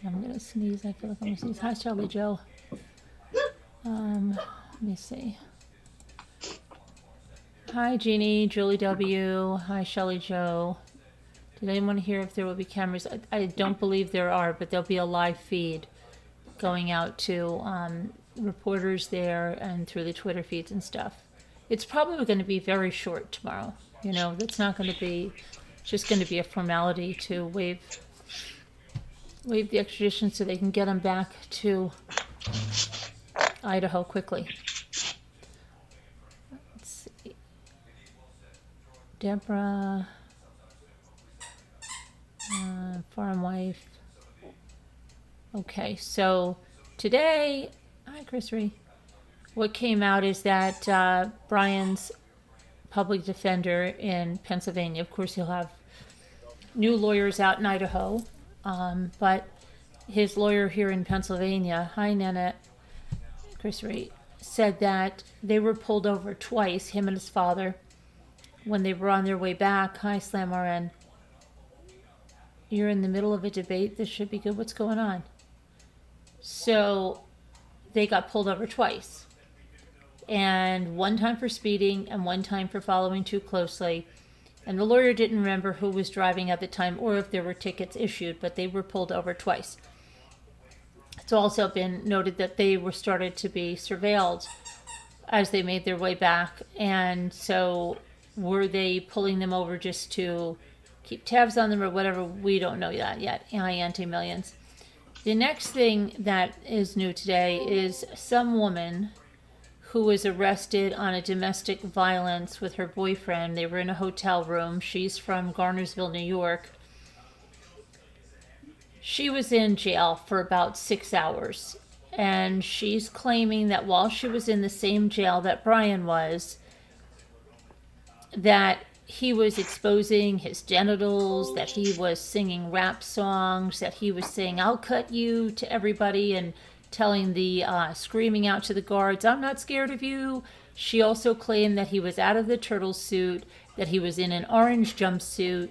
I'm gonna sneeze. I feel like I'm gonna sneeze. Hi, Charlie Joe. Let me see. Hi, Jeannie, Julie W. Hi, Shelley Joe. Did anyone hear if there will be cameras? I don't believe there are, but there'll be a live feed going out to reporters there and through the Twitter feeds and stuff. It's probably going to be very short tomorrow. You know, that's not going to be, it's just going to be a formality to waive the extradition so they can get them back to Idaho quickly. Let's see. Deborah, farm wife. Okay, so today, hi Chris Ree. What came out is that Brian's public defender in Pennsylvania, of course he'll have new lawyers out in Idaho, but his lawyer here in Pennsylvania, hi Nanette, Chris Ree, said that they were pulled over twice, him and his father, when they were on their way back. Hi Slam RN. You're in the middle of a debate. This should be good. What's going on? So they got pulled over twice. And one time for speeding and one time for following too closely. And the lawyer didn't remember who was driving at the time or if there were tickets issued, but they were pulled over twice. It's also been noted that they were started to be surveilled as they made their way back. And so were they pulling them over just to keep tabs on them or whatever? We don't know that yet. Anti-millions. The next thing that is new today is some woman who was arrested on a domestic violence with her boyfriend. They were in a hotel room. She's from Garnersville, New York. She was in jail for about 6 hours. And she's claiming that while she was in the same jail that Brian was, that he was exposing his genitals, that he was singing rap songs, that he was saying, "I'll cut you" to everybody, and telling the, screaming out to the guards, "I'm not scared of you." She also claimed that he was out of the turtle suit, that he was in an orange jumpsuit,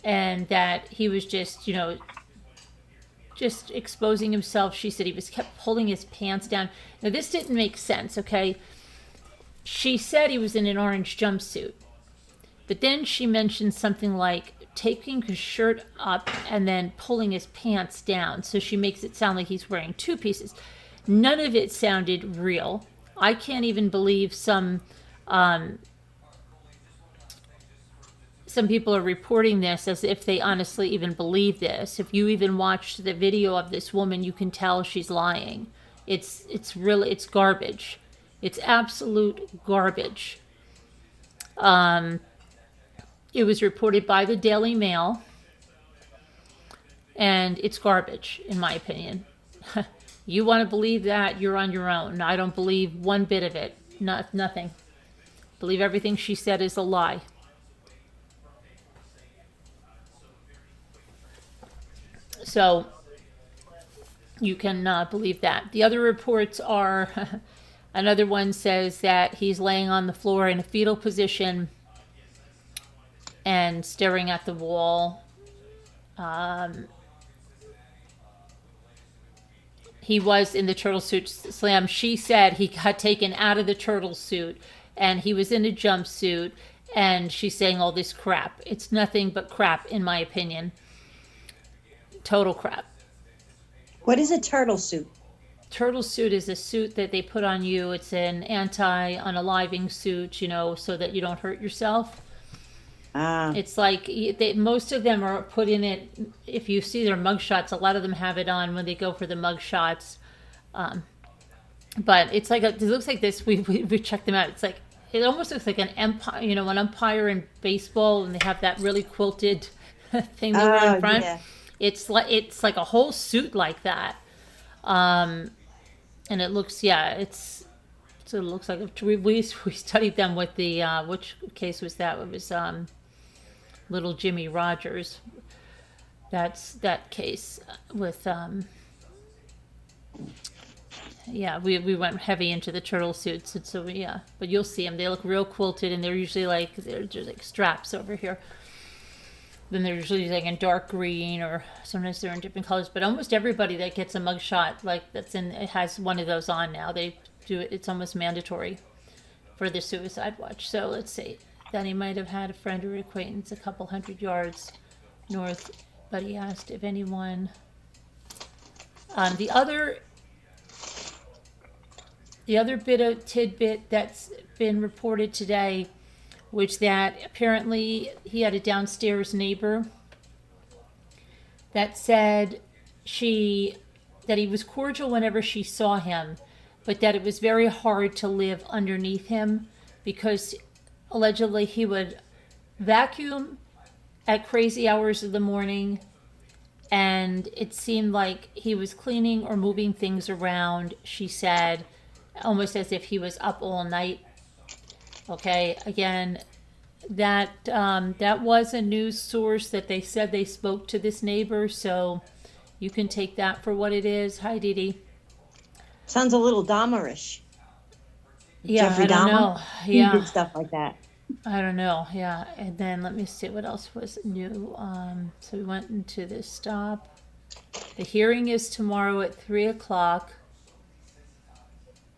and that he was just, just exposing himself. She said he was kept pulling his pants down. Now, this didn't make sense, okay? She said he was in an orange jumpsuit. But then she mentioned something like taking his shirt up and then pulling his pants down. So she makes it sound like he's wearing two pieces. None of it sounded real. I can't even believe some people are reporting this as if they honestly even believe this. If you even watched the video of this woman, you can tell she's lying. It's garbage. It's absolute garbage. It was reported by the Daily Mail, and it's garbage, in my opinion. You want to believe that, you're on your own. I don't believe one bit of it. Nothing. Believe everything she said is a lie. So you can believe that. The other reports are, another one says that he's laying on the floor in a fetal position and staring at the wall. He was in the turtle suit. Slam, she said he got taken out of the turtle suit and he was in a jumpsuit, and she's saying all this crap. It's nothing but crap, in my opinion. Total crap. What is a turtle suit? Turtle suit is a suit that they put on you. It's an anti-unaliving suit, so that you don't hurt yourself. It's like most of them are put in it. If you see their mugshots, a lot of them have it on when they go for the mugshots. But it's like it looks like this. We checked them out. It's like it almost looks like an umpire, an umpire in baseball, and they have that really quilted thing they wear in front. Yeah. It's like a whole suit like that, and it looks it looks like we studied them with the which case was that? It was little Jimmy Rogers. That's that case with we went heavy into the turtle suits, and so but you'll see them. They look real quilted, and they're usually like they're just like straps over here. Then they're usually like in dark green, or sometimes they're in different colors. But almost everybody that gets a mugshot like that's in it has one of those on now. They do it. It's almost mandatory for the suicide watch. So let's see. Then he might have had a friend or acquaintance a couple hundred yards north, but he asked if anyone. The other bit of tidbit that's been reported today, which that apparently he had a downstairs neighbor that said that he was cordial whenever she saw him, but that it was very hard to live underneath him because allegedly he would vacuum at crazy hours of the morning, and it seemed like he was cleaning or moving things around, she said, almost as if he was up all night. Okay, again, that was a news source that they said they spoke to this neighbor, so you can take that for what it is. Hi, Dee Dee. Sounds a little Dahmerish. Yeah, Jeffrey I don't Dahmer? know. He Yeah, did stuff like that. I don't know. Yeah, and then let me see what else was new. So we went into this stop. The hearing is tomorrow at 3:00.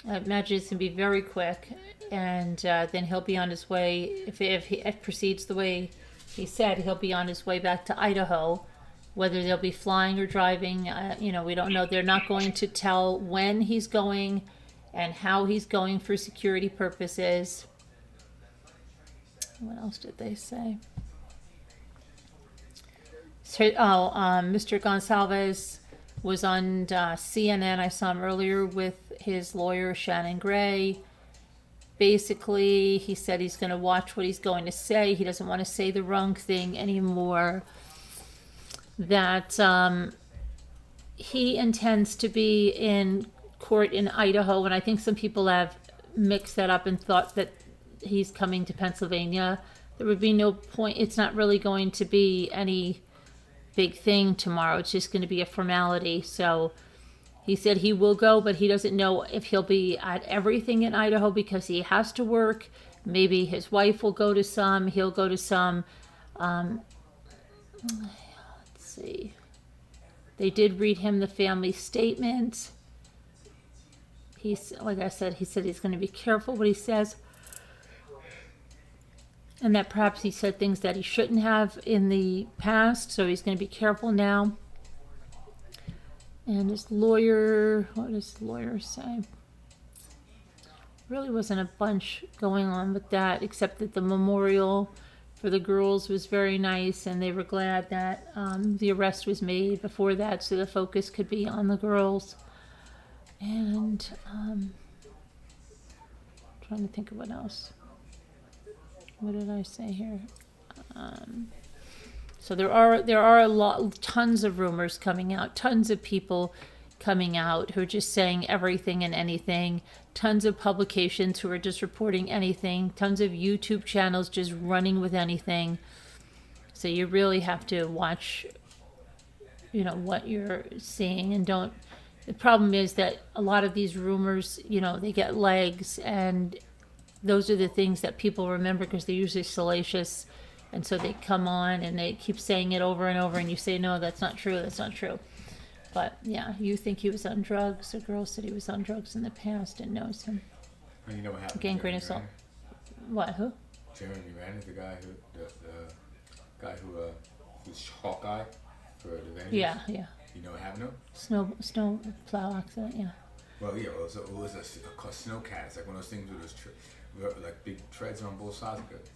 I imagine it's gonna be very quick, and then he'll be on his way. If it proceeds the way he said, he'll be on his way back to Idaho. Whether they'll be flying or driving, we don't know. They're not going to tell when he's going and how he's going for security purposes. What else did they say? Mr. Gonsalves was on CNN. I saw him earlier with his lawyer, Shannon Gray. Basically, he said he's going to watch what he's going to say. He doesn't want to say the wrong thing anymore. That he intends to be in court in Idaho, and I think some people have mixed that up and thought that he's coming to Pennsylvania. There would be no point. It's not really going to be any big thing tomorrow. It's just going to be a formality. So he said he will go, but he doesn't know if he'll be at everything in Idaho because he has to work. Maybe his wife will go to some. He'll go to some. Let's see. They did read him the family statement. Like I said, he said he's going to be careful what he says. And that perhaps he said things that he shouldn't have in the past, so he's going to be careful now. And his lawyer, what does the lawyer say? Really wasn't a bunch going on with that, except that the memorial for the girls was very nice, and they were glad that the arrest was made before that, so the focus could be on the girls. And trying to think of what else. What did I say here? So there are tons of rumors coming out, tons of people coming out who are just saying everything and anything, tons of publications who are just reporting anything, tons of YouTube channels just running with anything. So you really have to watch, what you're seeing, and don't. The problem is that a lot of these rumors, they get legs, and those are the things that people remember because they're usually salacious, and so they come on and they keep saying it over and over, and you say, no, that's not true, that's not true. But yeah, you think he was on drugs. A girl said he was on drugs in the past and knows him. And you know what happened? Again, grain of salt. What? Who? Jeremy Renner, the guy who's Hawkeye for the Avengers. Yeah. You know what happened to him? Snow plow accident. Yeah. Well, yeah. It was a snow cat. It's like one of those things with those like big treads on both sides of it,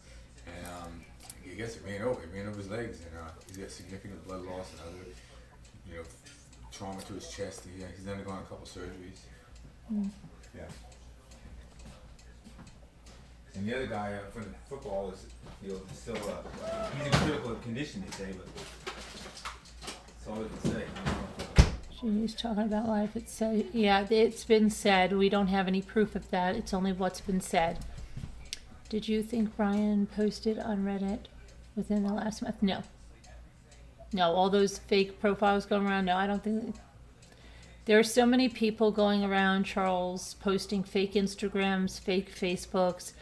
and I guess it ran over his legs, and he's got significant blood loss and other, trauma to his chest. He's undergone a couple surgeries. Yeah. And the other guy from the football is, still he's in critical condition, they say, but that's all I can say. She's talking about life. It's been said. We don't have any proof of that. It's only what's been said. Did you think Brian posted on Reddit within the last month? No. No, all those fake profiles going around. No, I don't think. There are so many people going around, Charles, posting fake Instagrams, fake Facebooks,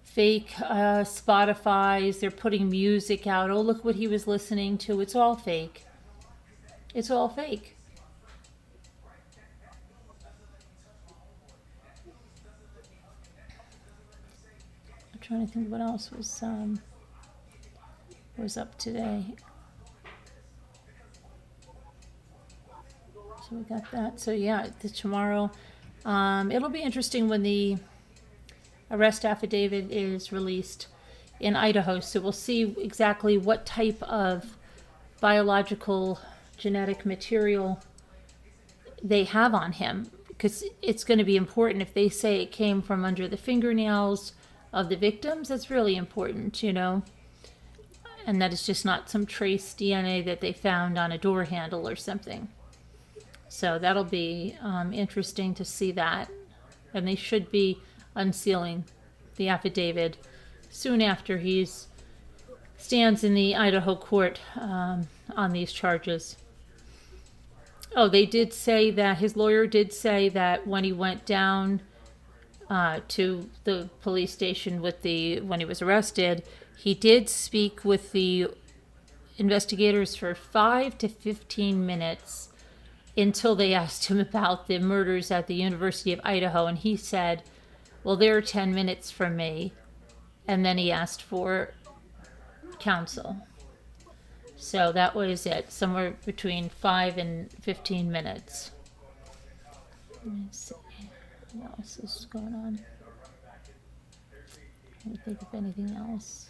fake Spotify's. They're putting music out. Oh, look what he was listening to. It's all fake. It's all fake. I'm trying to think what else was up today. So we got that. So yeah, tomorrow. It'll be interesting when the arrest affidavit is released in Idaho. So we'll see exactly what type of biological genetic material they have on him, because it's going to be important. If they say it came from under the fingernails of the victims, that's really important, you know, and that it's just not some trace DNA that they found on a door handle or something. So that'll be interesting to see that. And they should be unsealing the affidavit soon after he stands in the Idaho court on these charges. Oh, they did say that his lawyer did say that when he went down to the police station when he was arrested, he did speak with the investigators for 5 to 15 minutes until they asked him about the murders at the University of Idaho, and he said, well, they're 10 minutes from me. And then he asked for counsel. So that was it, somewhere between 5 and 15 minutes. Let me see what else is going on. I don't think of anything else.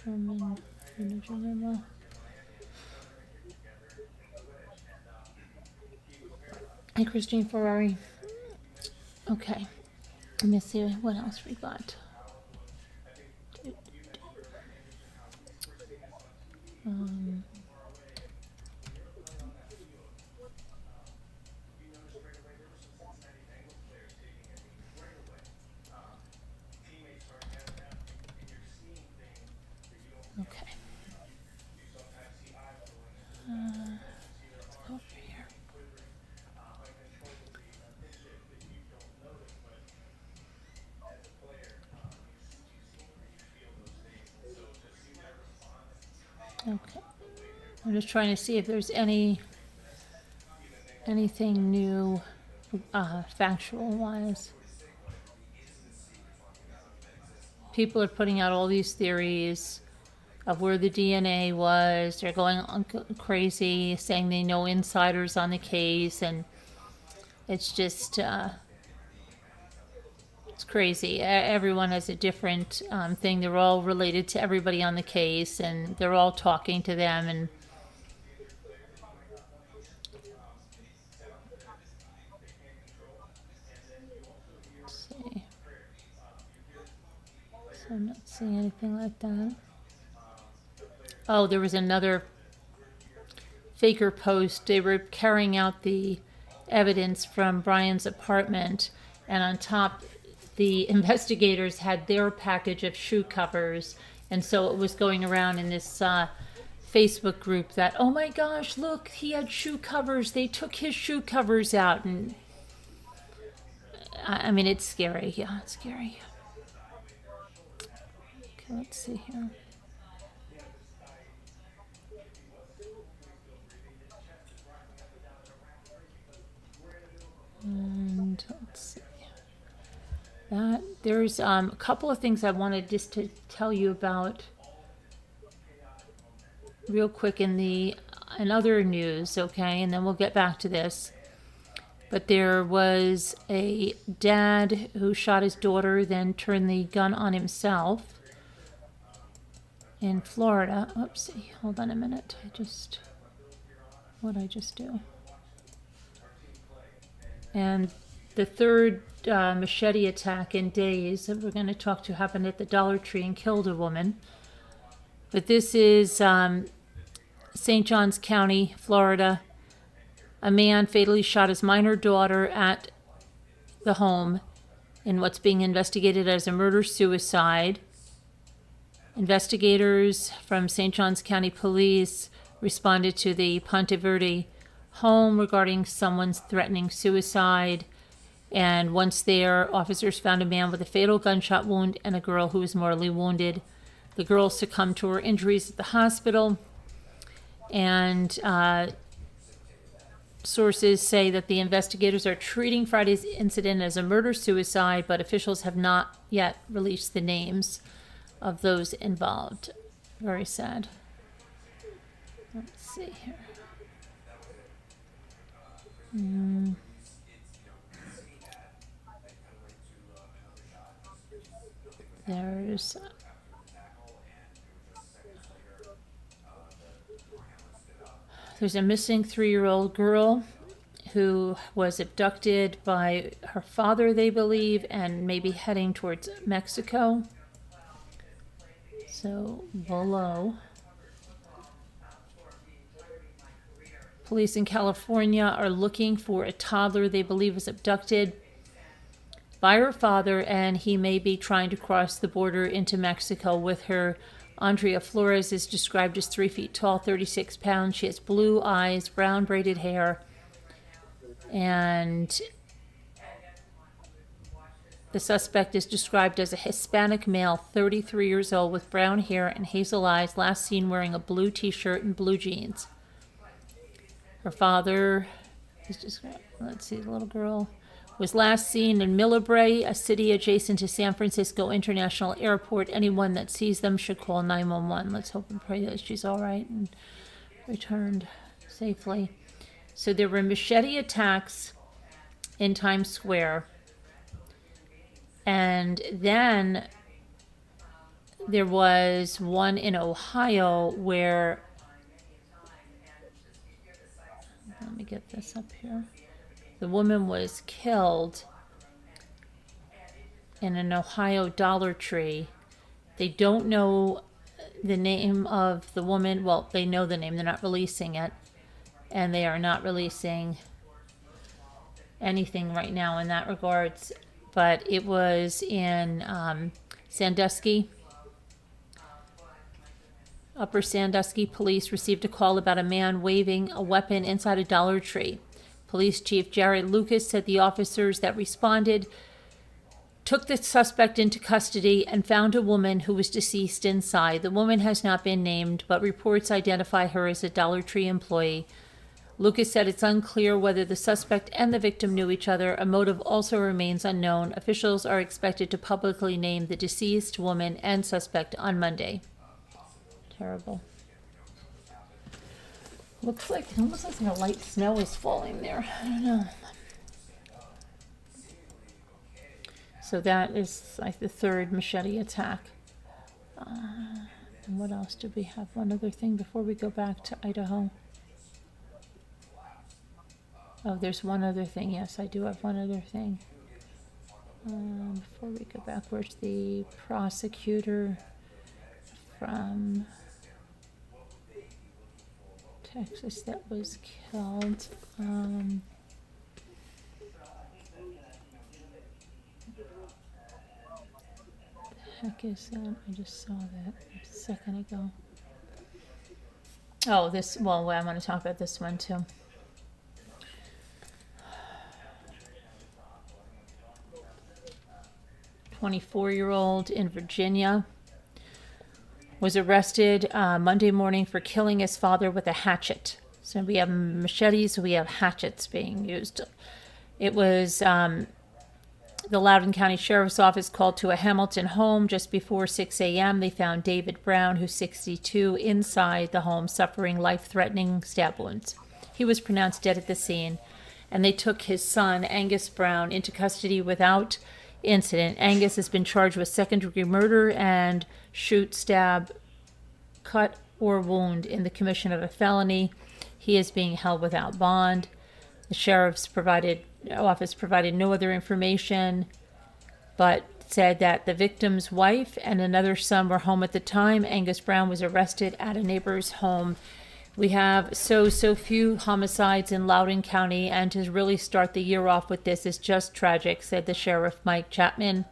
German. Hi, Christine Ferrari. Okay. Let me see what else we got. Okay. Let's go over here. Okay. I'm just trying to see if there's anything new, factual wise. People are putting out all these theories of where the DNA was. They're going on crazy, saying they know insiders on the case, and it's just it's crazy. Everyone has a different thing. They're all related to everybody on the case, and they're all talking to them. And let's see. So I'm not seeing anything like that. Oh, there was another faker post. They were carrying out the evidence from Brian's apartment, and on top, the investigators had their package of shoe covers, and so it was going around in this Facebook group that, oh my gosh, look, he had shoe covers. They took his shoe covers out, and I mean, it's scary. Yeah, it's scary. Okay, let's see here. And let's see. There's a couple of things I wanted just to tell you about real quick in other news, okay? And then we'll get back to this. But there was a dad who shot his daughter, then turned the gun on himself in Florida. Oopsie, hold on a minute. What'd I just do? And the third machete attack in days that we're going to talk to happened at the Dollar Tree and killed a woman. But this is St. Johns County, Florida. A man fatally shot his minor daughter at the home in what's being investigated as a murder-suicide. Investigators from St. Johns County Police responded to the Ponte Verde home regarding someone's threatening suicide. And once there, officers found a man with a fatal gunshot wound and a girl who was mortally wounded. The girl succumbed to her injuries at the hospital. And sources say that the investigators are treating Friday's incident as a murder-suicide, but officials have not yet released the names of those involved. Very sad. Let's see here. There's a missing 3-year-old girl who was abducted by her father, they believe, and maybe heading towards Mexico. So, below. Police in California are looking for a toddler they believe was abducted by her father, and he may be trying to cross the border into Mexico with her. Andrea Flores is described as 3 feet tall, 36 pounds. She has blue eyes, brown braided hair, and the suspect is described as a Hispanic male, 33 years old, with brown hair and hazel eyes, last seen wearing a blue t-shirt and blue jeans. Her father is described, let's see, the little girl was last seen in Millbrae, a city adjacent to San Francisco International Airport. Anyone that sees them should call 911. Let's hope and pray that she's all right and returned safely. So there were machete attacks in Times Square. And then there was one in Ohio where, let me get this up here. The woman was killed in an Ohio Dollar Tree. They don't know the name of the woman. Well, they know the name. They're not releasing it. And they are not releasing anything right now in that regards. But it was in Sandusky. Upper Sandusky police received a call about a man waving a weapon inside a Dollar Tree. Police Chief Jared Lucas said the officers that responded took the suspect into custody and found a woman who was deceased inside. The woman has not been named, but reports identify her as a Dollar Tree employee. Lucas said it's unclear whether the suspect and the victim knew each other. A motive also remains unknown. Officials are expected to publicly name the deceased woman and suspect on Monday. Terrible. Looks like, it almost looks like a light snow is falling there. I don't know. So that is like the third machete attack. And what else did we have? One other thing before we go back to Idaho. Oh, there's one other thing. Yes, I do have one other thing. Before we go backwards, the prosecutor from Texas that was killed. The heck is that? I just saw that a second ago. Oh, this, well, I want to talk about this one too. A 24-year-old in Virginia was arrested Monday morning for killing his father with a hatchet. So we have machetes, we have hatchets being used. It was the Loudoun County Sheriff's Office called to a Hamilton home just before 6 a.m. They found David Brown, who's 62, inside the home suffering life-threatening stab wounds. He was pronounced dead at the scene, and they took his son, Angus Brown, into custody without incident. Angus has been charged with second-degree murder and shoot, stab, cut, or wound in the commission of a felony. He is being held without bond. The sheriff's office provided no other information, but said that the victim's wife and another son were home at the time Angus Brown was arrested at a neighbor's home. We have so few homicides in Loudoun County, and to really start the year off with this is just tragic, said the sheriff, Mike Chapman.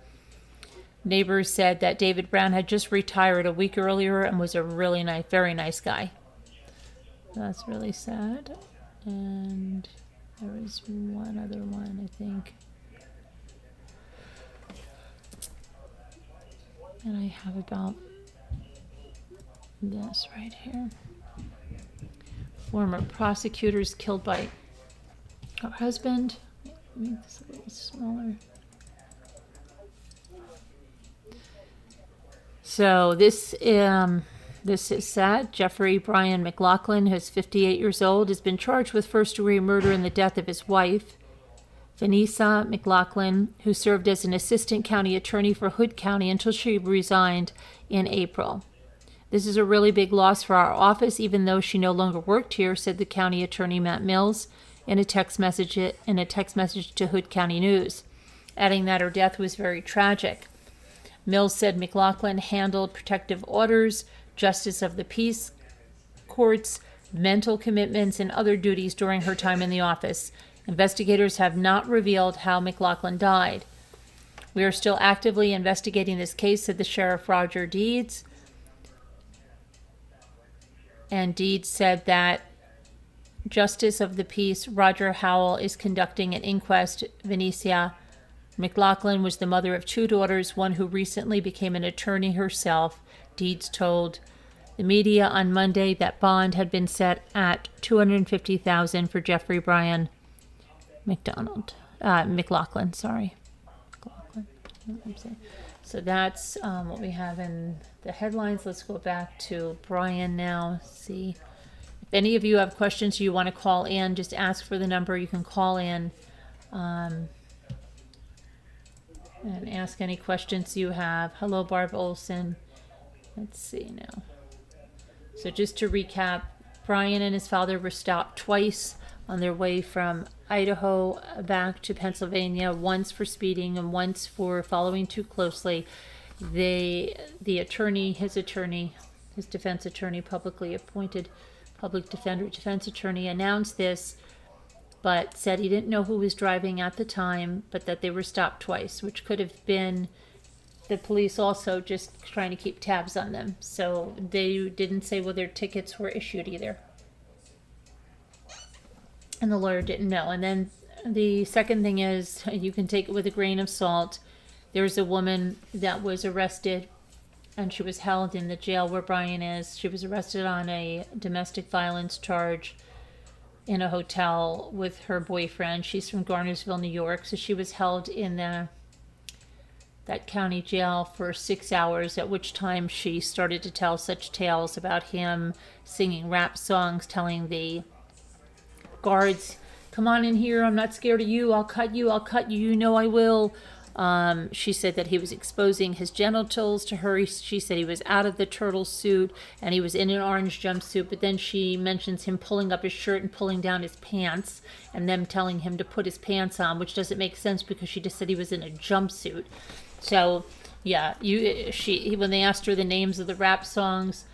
Neighbors said that David Brown had just retired a week earlier and was a really nice, very nice guy. That's really sad. And there was one other one, I think. And I have about this right here. Former prosecutors killed by her husband. Make this a little smaller. So this is sad. Jeffrey Brian McLaughlin, who's 58 years old, has been charged with first-degree murder in the death of his wife, Vanessa McLaughlin, who served as an assistant county attorney for Hood County until she resigned in April. This is a really big loss for our office, even though she no longer worked here, said the county attorney Matt Mills in a text message to Hood County News, adding that her death was very tragic. Mills said McLaughlin handled protective orders, justice of the peace courts, mental commitments, and other duties during her time in the office. Investigators have not revealed how McLaughlin died. We are still actively investigating this case, said the Sheriff Roger Deeds. And Deeds said that Justice of the Peace Roger Howell is conducting an inquest. Vanessa McLaughlin was the mother of 2 daughters, one who recently became an attorney herself. Deeds told the media on Monday that bond had been set at $250,000 for Jeffrey Brian McLaughlin. Sorry, McLaughlin. So that's what we have in the headlines. Let's go back to Brian now. See if any of you have questions you want to call in. Just ask for the number. You can call in. And ask any questions you have. Hello, Barb Olson. Let's see now. So just to recap, Brian and his father were stopped twice on their way from Idaho back to Pennsylvania, once for speeding and once for following too closely. His defense attorney, publicly appointed public defense attorney, announced this, but said he didn't know who was driving at the time, but that they were stopped twice, which could have been the police also just trying to keep tabs on them. So they didn't say whether tickets were issued either. And the lawyer didn't know. And then the second thing is, you can take it with a grain of salt. There was a woman that was arrested, and she was held in the jail where Brian is. She was arrested on a domestic violence charge in a hotel with her boyfriend. She's from Garnersville, New York. So she was held in that county jail for 6 hours, at which time she started to tell such tales about him singing rap songs, telling the guards, "Come on in here, I'm not scared of you, I'll cut you, you know I will." She said that he was exposing his genitals to her. She said he was out of the turtle suit and he was in an orange jumpsuit, but then she mentions him pulling up his shirt and pulling down his pants and them telling him to put his pants on, which doesn't make sense because she just said he was in a jumpsuit. So yeah, when they asked her the names of the rap songs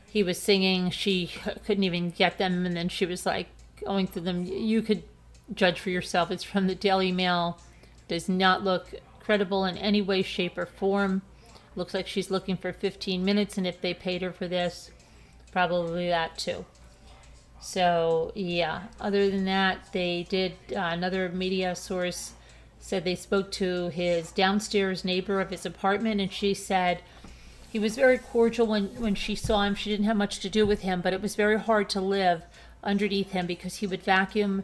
he was singing, she couldn't even get them, and then she was like going through them. You could judge for yourself. It's from the Daily Mail. Does not look credible in any way, shape, or form. Looks like she's looking for 15 minutes, and if they paid her for this, probably that too. So yeah, other than that, they did, another media source said they spoke to his downstairs neighbor of his apartment, and she said he was very cordial when she saw him. She didn't have much to do with him, but it was very hard to live underneath him because he would vacuum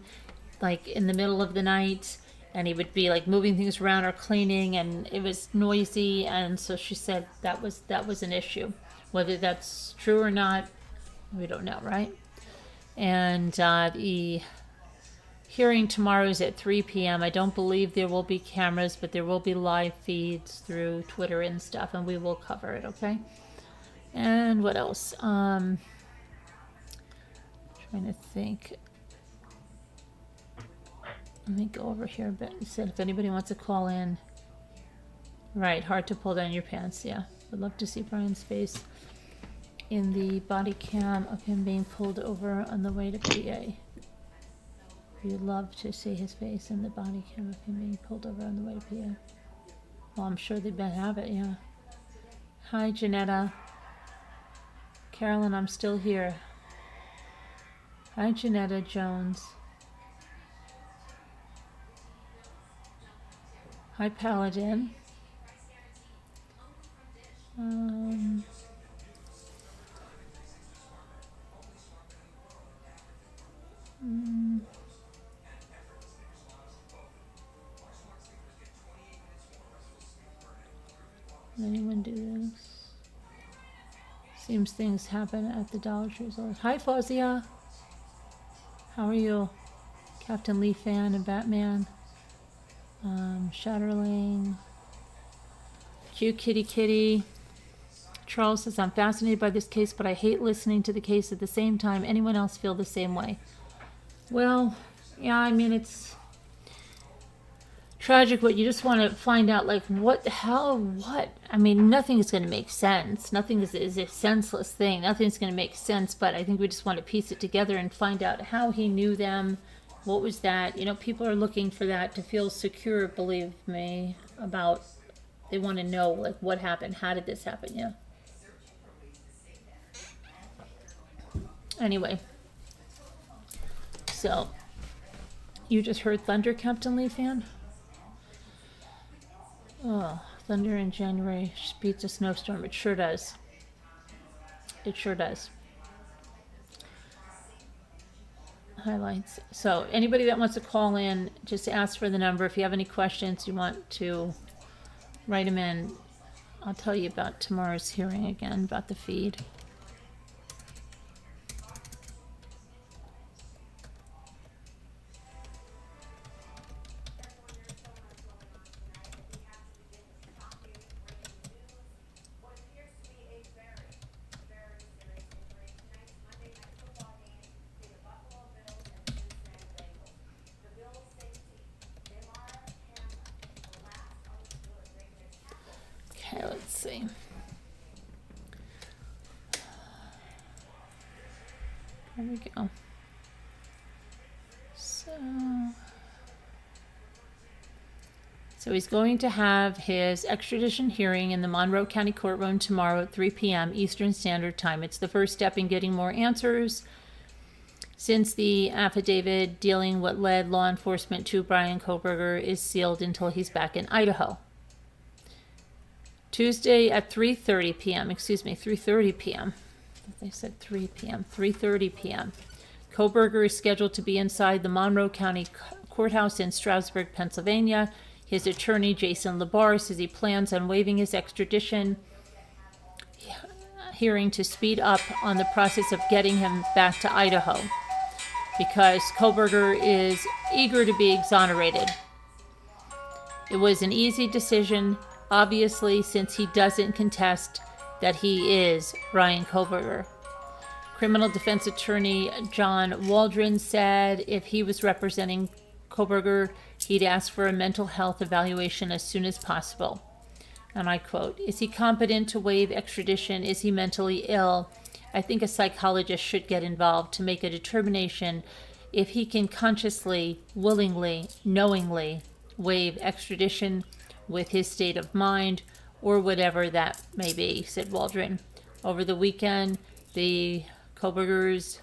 like in the middle of the night, and he would be like moving things around or cleaning, and it was noisy. And so she said that was an issue. Whether that's true or not, we don't know, right? And the hearing tomorrow is at 3 p.m. I don't believe there will be cameras, but there will be live feeds through Twitter and stuff, and we will cover it, okay? And what else? Trying to think. Let me go over here a bit. It said if anybody wants to call in. Right, hard to pull down your pants, yeah. Would love to see Brian's face in the body cam of him being pulled over on the way to PA. You'd love to see his face in the body cam of him being pulled over on the way to PA. Well, I'm sure they'd have it, yeah. Hi, Janetta. Carolyn, I'm still here. Hi, Janetta Jones. Hi, Paladin. Um, mm, Did anyone do this? Seems things happen at the Dollar Tree. Hi, Fozia. How are you? Captain Lee fan and Batman. Shatterling. Cute Kitty Kitty. Charles says, I'm fascinated by this case, but I hate listening to the case at the same time. Anyone else feel the same way? Well, yeah, I mean, it's tragic, but you just want to find out, like, what, how, what? I mean, nothing is going to make sense. Nothing is a senseless thing. Nothing's going to make sense, but I think we just want to piece it together and find out how he knew them. What was that? You know, people are looking for that to feel secure, believe me, about, they want to know, like, what happened? How did this happen? Yeah. Anyway. So, you just heard thunder, Captain Lee fan? Oh, thunder in January beats a snowstorm. It sure does. It sure does. Highlights. So anybody that wants to call in, just ask for the number. If you have any questions, you want to write them in. I'll tell you about tomorrow's hearing again, about the feed. Okay, let's see. There we go. So he's going to have his extradition hearing in the Monroe County Courtroom tomorrow at 3 p.m. Eastern Standard Time. It's the first step in getting more answers since the affidavit dealing what led law enforcement to Bryan Kohberger is sealed until he's back in Idaho. Tuesday at 3:30 p.m. 3:30 p.m. They said 3 p.m. 3:30 p.m. Kohberger is scheduled to be inside the Monroe County Courthouse in Stroudsburg, Pennsylvania. His attorney, Jason Labar, says he plans on waiving his extradition hearing to speed up on the process of getting him back to Idaho because Kohberger is eager to be exonerated. It was an easy decision, obviously, since he doesn't contest that he is Brian Kohberger. Criminal defense attorney John Waldron said if he was representing Kohberger, he'd ask for a mental health evaluation as soon as possible. And I quote, "Is he competent to waive extradition? Is he mentally ill? I think a psychologist should get involved to make a determination if he can consciously, willingly, knowingly waive extradition with his state of mind or whatever that may be," said Waldron. Over the weekend, the Kohbergers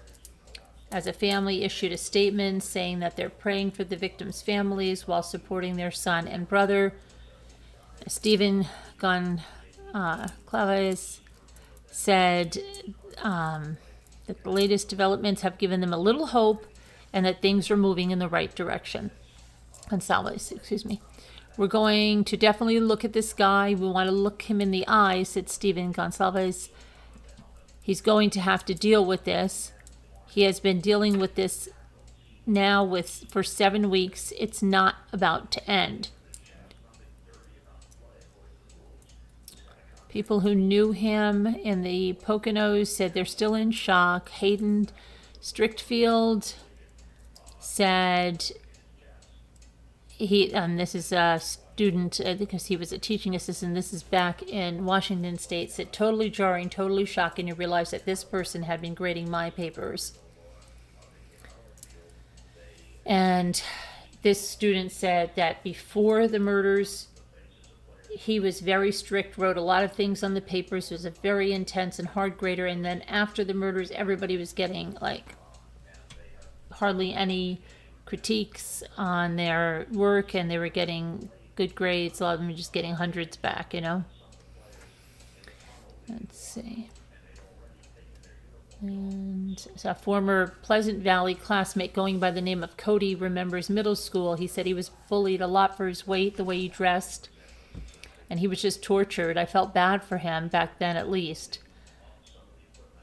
as a family issued a statement saying that they're praying for the victims' families while supporting their son and brother. Stephen Goncalves said that the latest developments have given them a little hope and that things are moving in the right direction. We're going to definitely look at this guy. We want to look him in the eye, said Stephen Goncalves. He's going to have to deal with this. He has been dealing with this now for 7 weeks. It's not about to end. People who knew him in the Poconos said they're still in shock. Hayden Strickfield said this is a student because he was a teaching assistant. This is back in Washington State. Said totally jarring, totally shocking. You realize that this person had been grading my papers. And this student said that before the murders, he was very strict, wrote a lot of things on the papers, was a very intense and hard grader. And then after the murders, everybody was getting like hardly any critiques on their work, and they were getting good grades. A lot of them were just getting hundreds back, you know. Let's see. And so a former Pleasant Valley classmate going by the name of Cody remembers middle school. He said he was bullied a lot for his weight, the way he dressed, and he was just tortured. I felt bad for him back then, at least.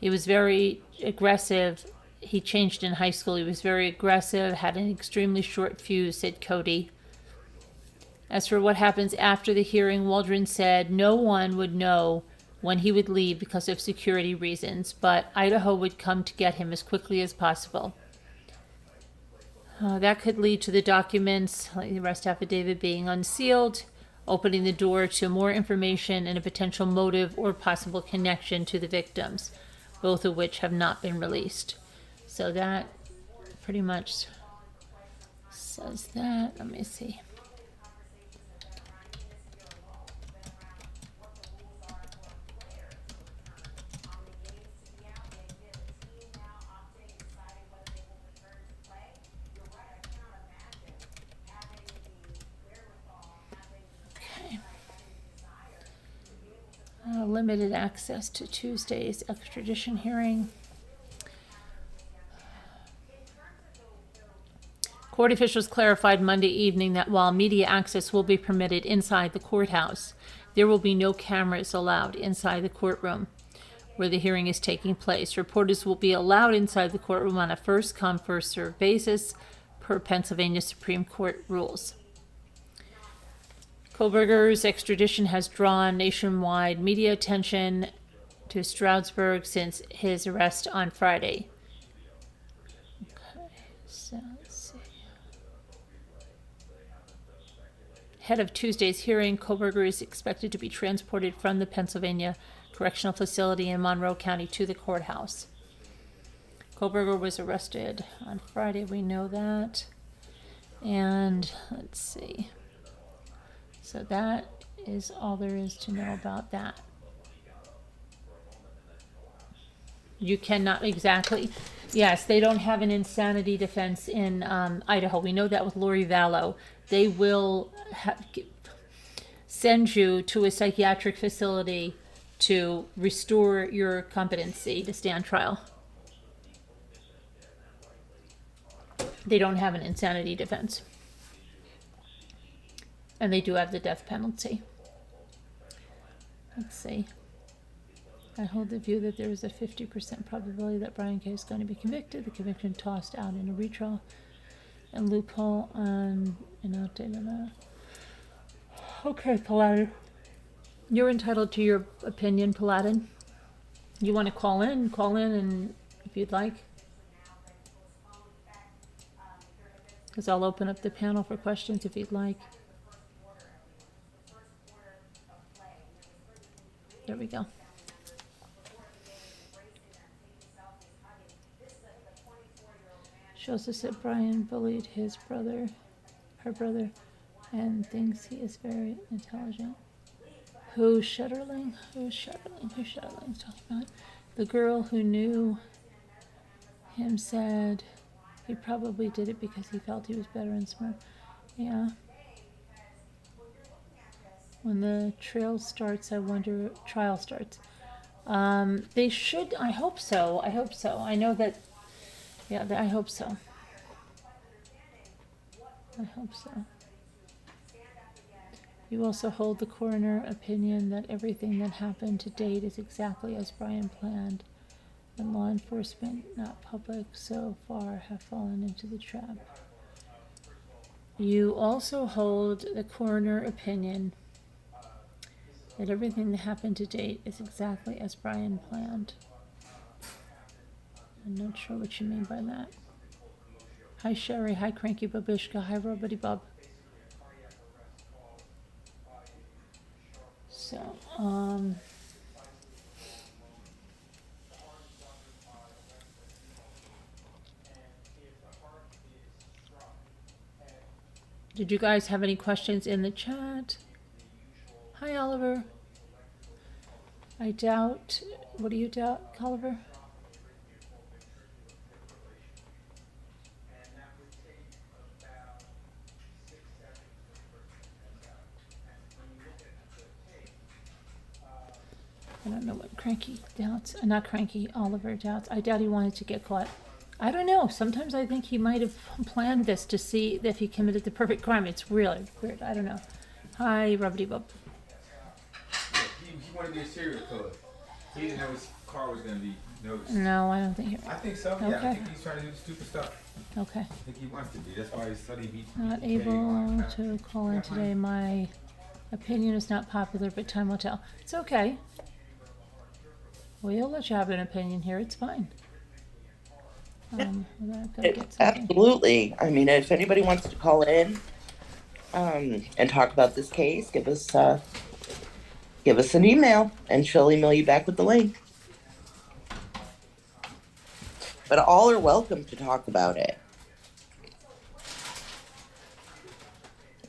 He was very aggressive. He changed in high school. He was very aggressive, had an extremely short fuse, said Cody. As for what happens after the hearing, Waldron said no one would know when he would leave because of security reasons, but Idaho would come to get him as quickly as possible. That could lead to the documents, like the arrest affidavit, being unsealed, opening the door to more information and a potential motive or possible connection to the victims, both of which have not been released. So that pretty much says that. Let me see. Limited access to Tuesday's extradition hearing. Court officials clarified Monday evening that while media access will be permitted inside the courthouse, there will be no cameras allowed inside the courtroom where the hearing is taking place. Reporters will be allowed inside the courtroom on a first-come, first-served basis per Pennsylvania Supreme Court rules. Kohberger's extradition has drawn nationwide media attention to Stroudsburg since his arrest on Friday. Okay, so let's see. Ahead of Tuesday's hearing, Kohberger is expected to be transported from the Pennsylvania Correctional Facility in Monroe County to the courthouse. Kohberger was arrested on Friday, we know that. And let's see. So that is all there is to know about that. You cannot exactly. Yes, they don't have an insanity defense in Idaho. We know that with Lori Vallow. They will send you to a psychiatric facility to restore your competency to stand trial. They don't have an insanity defense. And they do have the death penalty. Let's see. I hold the view that there is a 50% probability that Brian K. is going to be convicted. The conviction tossed out in a retrial and loophole on an outdated matter. Okay, Paladin. You're entitled to your opinion, Paladin. You want to call in? Call in, and if you'd like. Because I'll open up the panel for questions if you'd like. There we go. She also said Brian bullied her brother, and thinks he is very intelligent. Who's Shutterling? Who's Shutterling's talking about? The girl who knew him said he probably did it because he felt he was better and smart. Yeah. When the trial starts, they should, I hope so. I know that, yeah, I hope so. You also hold the coroner opinion that everything that happened to date is exactly as Brian planned, and law enforcement, not public, so far have fallen into the trap. You also hold the coroner opinion that everything that happened to date is exactly as Brian planned. I'm not sure what you mean by that. Hi Sherry, hi Cranky Babishka, hi Robity Bub. So, did you guys have any questions in the chat? Hi, Oliver. I doubt. What do you doubt, Oliver? I don't know what Cranky doubts. Not Cranky, Oliver doubts. I doubt he wanted to get caught. I don't know. Sometimes I think he might have planned this to see if he committed the perfect crime. It's really weird. I don't know. Hi, Rubbity Bub. He wanted to be a serial killer. He didn't know his car was going to be noticed. No, I don't think you're I right. think so. Yeah, Okay. I think he's trying to do stupid stuff. Okay. I think he wants to be. That's why he's studying Not able to call in today. My opinion is not popular, but time will tell. It's okay. We'll let you have an opinion here. It's fine. We gotta go get something. Absolutely. I mean, if anybody wants to call in and talk about this case, give us an email, and she'll email you back with the link. But all are welcome to talk about it.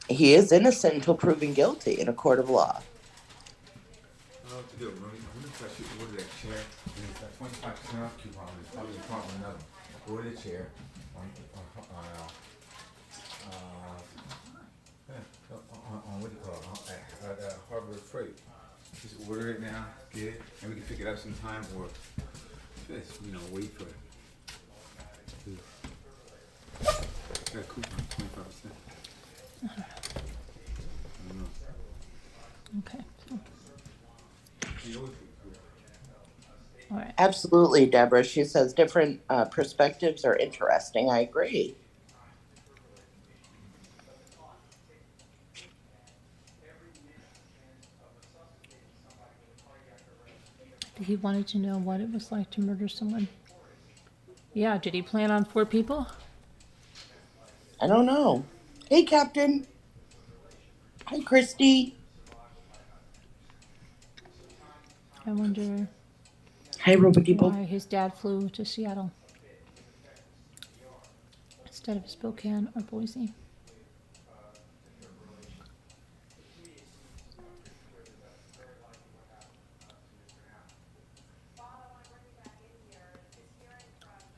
He is innocent until proven guilty in a court of law. I don't know what to do. I'm going to try to order that chair. It's got 25% off coupon. It's probably a problem another. Order the chair on what do you call it? At Harbor Freight. Just order it now, get it, and we can pick it up sometime, or just, wait for it. Got a coupon, 25%. I don't know. Okay. All right. Absolutely, Deborah. She says different perspectives are interesting. I agree. He wanted to know what it was like to murder someone. Yeah, did he plan on 4 people? I don't know. Hey, Captain. Hi, Christy. I wonder Hi, Robot People. why his dad flew to Seattle instead of Spokane or Boise.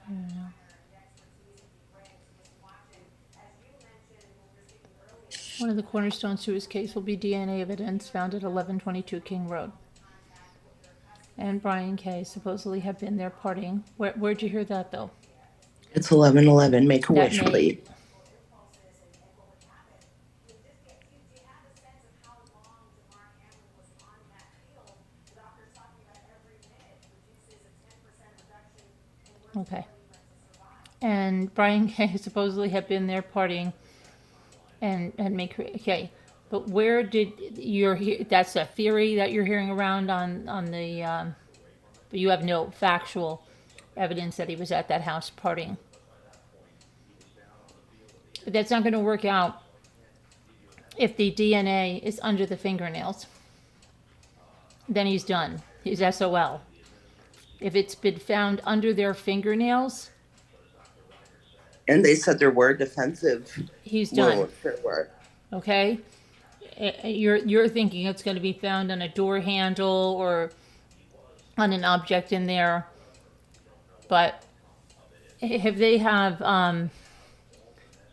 I don't know. One of the cornerstones to his case will be DNA evidence found at 1122 King Road. And Brian K. supposedly had been there partying. Where'd you hear that, though? It's 11:11. Make a That wish, may- please. Okay. And Brian K. supposedly had been there partying and make okay. But where did that's a theory that you're hearing around on the but you have no factual evidence that he was at that house partying. But that's not going to work out if the DNA is under the fingernails. Then he's done. He's SOL. If it's been found under their fingernails, And they said there were defensive he's done. wounds. There were. Okay? You're thinking it's going to be found on a door handle or on an object in there. But if they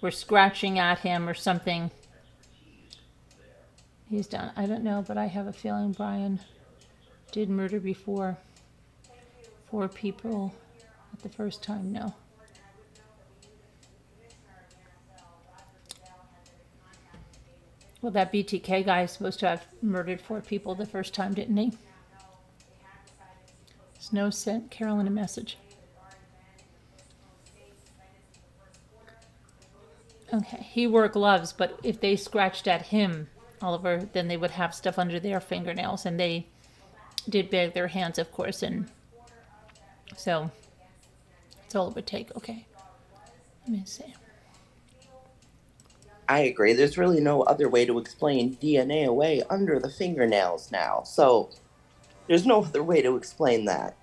were scratching at him or something, he's done. I don't know, but I have a feeling Brian did murder before. 4 people at the first time, no. Well, that BTK guy is supposed to have murdered 4 people the first time, didn't he? Snow sent Carolyn a message. Okay, he wore gloves, but if they scratched at him, Oliver, then they would have stuff under their fingernails, and they did bag their hands, of course, and so that's all it would take. Okay, let me see. I agree. There's really no other way to explain DNA away under the fingernails now. So there's no other way to explain that.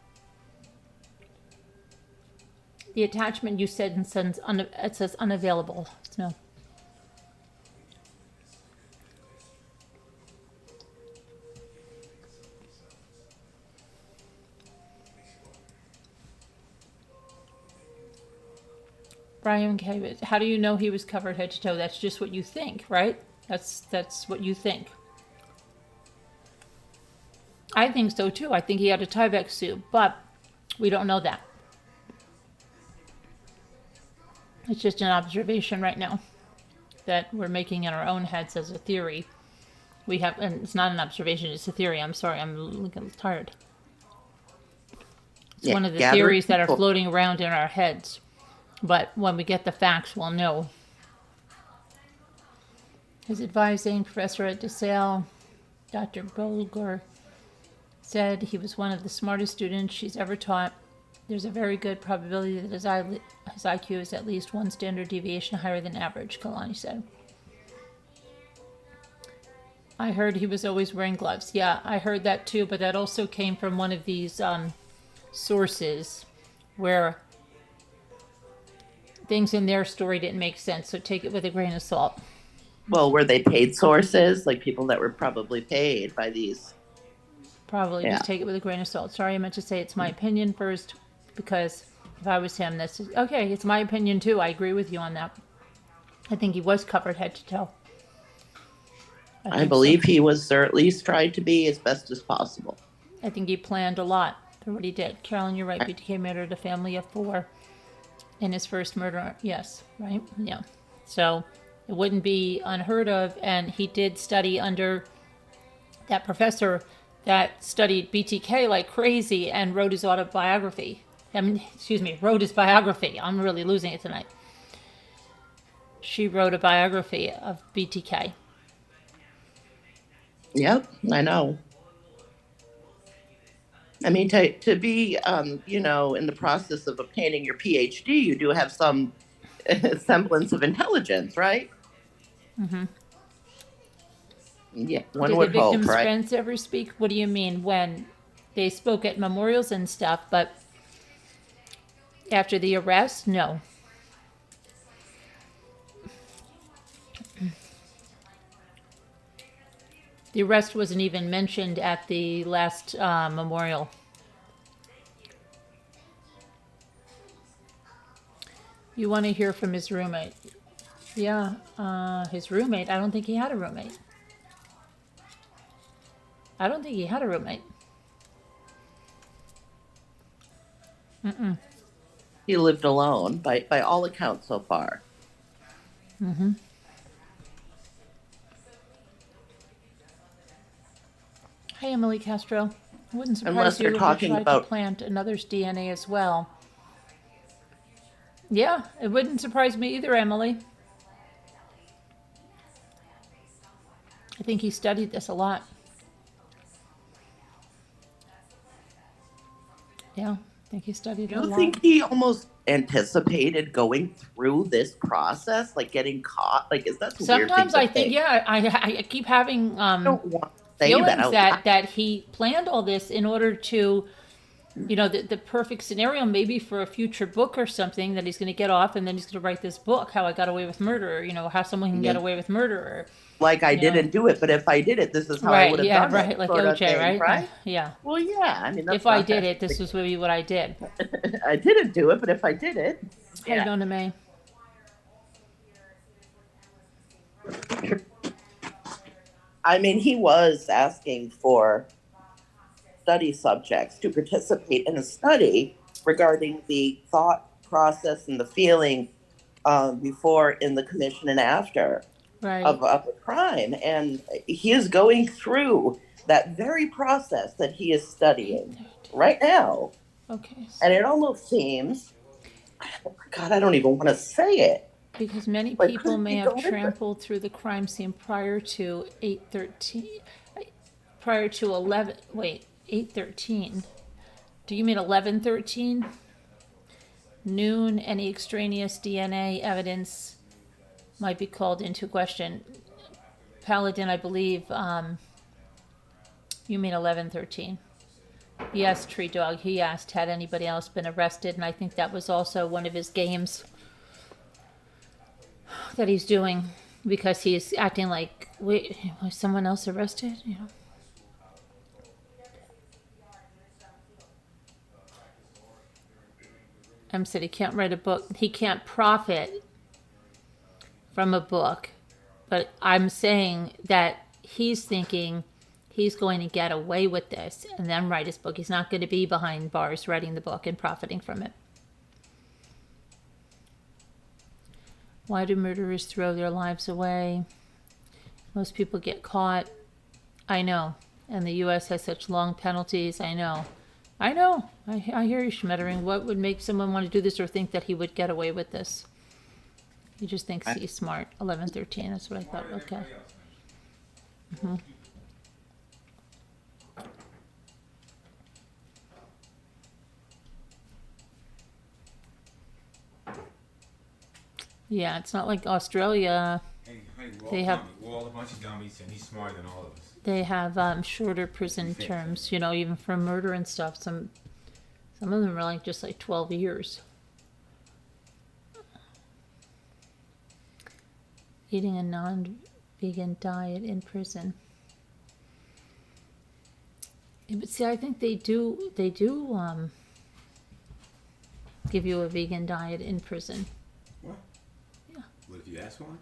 The attachment you said it says unavailable. No. Brian K. How do you know he was covered head to toe? That's just what you think, right? That's what you think. I think so too. I think he had a Tyvek suit, but we don't know that. It's just an observation right now that we're making in our own heads as a theory. We have, and it's not an observation, it's a theory. I'm sorry, I'm looking tired. It's one of the theories that are floating around in our heads. But when we get the facts, we'll know. His advising professor at DeSalle, Dr. Bolger, said he was one of the smartest students she's ever taught. There's a very good probability that his IQ is at least one standard deviation higher than average, Kalani said. I heard he was always wearing gloves. Yeah, I heard that too, but that also came from one of these sources where things in their story didn't make sense, so take it with a grain of salt. Well, were they paid sources? Like people that were probably paid by these? Probably, just take it with a grain of salt. Sorry, I meant to say it's my opinion first, because if I was him, this is okay. It's my opinion too. I agree with you on that. I think he was covered head to toe. I believe he was, or at least tried to be, as best as possible. I think he planned a lot for what he did. Carolyn, you're right. BTK murdered a family of 4 in his first murder. Yes, right? Yeah. So it wouldn't be unheard of. And he did study under that professor that studied BTK like crazy and wrote his autobiography. Wrote his biography. I'm really losing it tonight. She wrote a biography of BTK. Yep, I know. I mean, to be, in the process of obtaining your PhD, you do have some semblance of intelligence, right? Mm-hmm. Yeah, one would hope, right? Did the victim's friends ever speak? What do you mean? When they spoke at memorials and stuff, but after the arrest, no. The arrest wasn't even mentioned at the last memorial. You want to hear from his roommate? Yeah, his roommate. I don't think he had a roommate. Mm-mm. He lived alone, by all accounts so far. Mm-hmm. Hey, Emily Castro. I wouldn't surprise you if you tried to plant another's DNA as well. Yeah, it wouldn't surprise me either, Emily. I think he studied this a lot. Yeah, I think he studied it a lot. Do you think he almost anticipated going through this process, like getting caught? Like, is that weird? Sometimes I think, yeah, I keep having I don't want to say feelings that he planned all this in order to, the perfect scenario maybe for a future book or something, that he's going to get off and then he's going to write this book, How I Got Away with Murder, how someone can get away with murder. Like, I didn't do it, but if I did it, this is how I would have done it. Right, like OJ, right? Yeah. Well, yeah, I mean, that's if I did it, this was maybe what I did. I didn't do it, but if I did it. How you doing to me? I mean, he was asking for study subjects to participate in a study regarding the thought process and the feeling before, in the commission, and after of a crime. And he is going through that very process that he is studying right now. Okay. And it almost seems, God, I don't even want to say it. Because many people may have trampled through the crime scene prior to 8:13. Do you mean 11:13? Noon, any extraneous DNA evidence might be called into question. Paladin, I believe, you mean 11:13. Yes, Tree Dog, he asked, had anybody else been arrested? And I think that was also one of his games that he's doing, because he's acting like, wait, was someone else arrested? M said he can't write a book. He can't profit from a book. But I'm saying that he's thinking he's going to get away with this and then write his book. He's not going to be behind bars writing the book and profiting from it. Why do murderers throw their lives away? Most people get caught. I know. And the U.S. has such long penalties. I know. I hear you, Schmettering. What would make someone want to do this or think that he would get away with this? He just thinks he's smart. 11:13. That's what I thought. Okay. Mm-hmm. Yeah, it's not like Australia. Hey, They have- we're all a bunch of dummies, and he's smarter than all of us. They have shorter prison terms, you know, even for murder and stuff. Some of them are like just like 12 years. Eating a non-vegan diet in prison. Yeah, but see, I think they do give you a vegan diet in prison. What? Yeah. What if you ask one?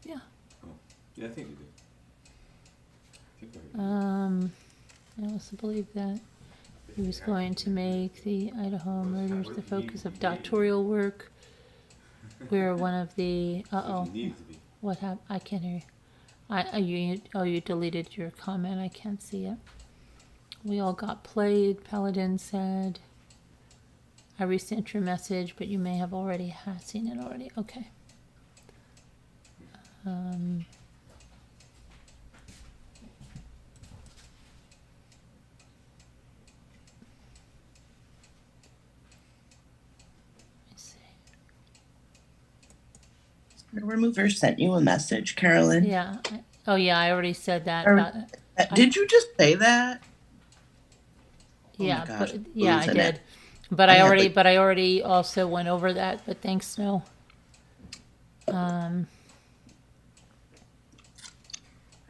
Yeah. Oh, yeah, I think you did. I also believe that he was going to make the Idaho murders the focus of doctoral work. We're one of the You needed to be. what happened? I can't hear you. You deleted your comment. I can't see it. We all got played. Paladin said, I resent your message, but you may have already seen it already. Okay. The remover sent you a message, Carolyn. Yeah. I already said that. Did you just say that? Oh Yeah, my gosh, but yeah, I losing did. it. But I I had, already, like- but I already also went over that. But thanks, Snow. I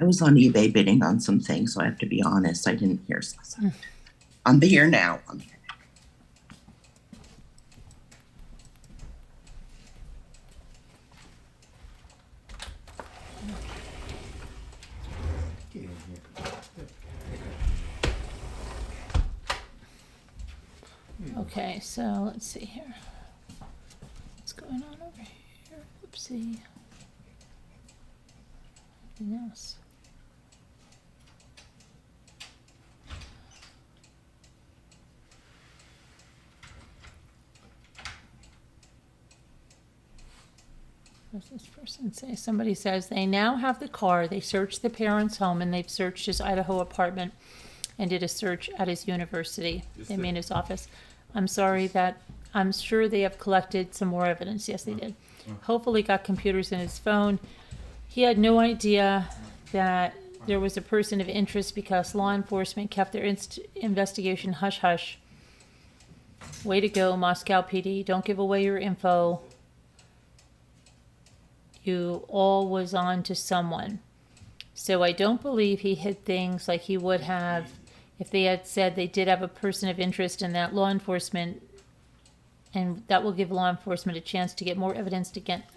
was on eBay bidding on some things, so I have to be honest. I didn't hear something. I'm here now. Get in here. Okay, so let's see here. What's going on over here? Oopsie. Anything else? What does this person say? Somebody says they now have the car. They searched the parents' home and they've searched his Idaho apartment and did a search at his university. They mean his office. I'm sorry that I'm sure they have collected some more evidence. Yes, they did. Hopefully got computers in his phone. He had no idea that there was a person of interest because law enforcement kept their investigation hush-hush. Way to go, Moscow PD. Don't give away your info. You all was on to someone. So I don't believe he hid things like he would have if they had said they did have a person of interest in that law enforcement, and that will give law enforcement a chance to get more evidence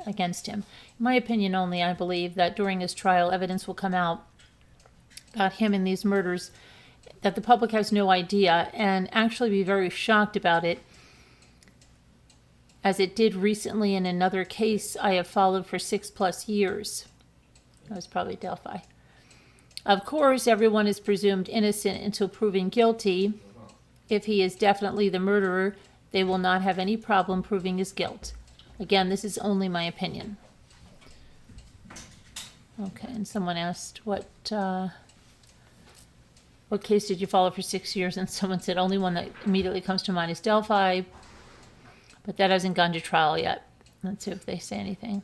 against him. In my opinion only, I believe that during his trial, evidence will come out about him in these murders that the public has no idea and actually be very shocked about it, as it did recently in another case I have followed for 6+ years. That was probably Delphi. Of course, everyone is presumed innocent until proven guilty. If he is definitely the murderer, they will not have any problem proving his guilt. Again, this is only my opinion. Okay, and someone asked, what case did you follow for 6 years? And someone said, only one that immediately comes to mind is Delphi, but that hasn't gone to trial yet. Let's see if they say anything.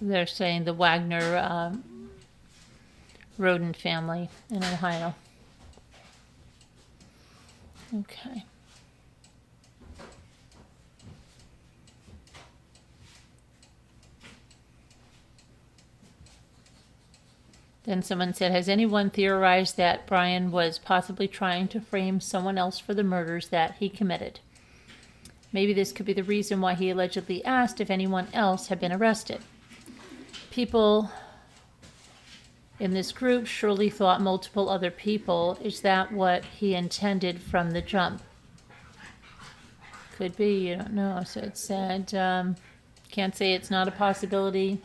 They're saying the Wagner rodent family in Ohio. Okay. Then someone said, has anyone theorized that Brian was possibly trying to frame someone else for the murders that he committed? Maybe this could be the reason why he allegedly asked if anyone else had been arrested. People in this group surely thought multiple other people. Is that what he intended from the jump? Could be, you don't know. So it said, can't say it's not a possibility.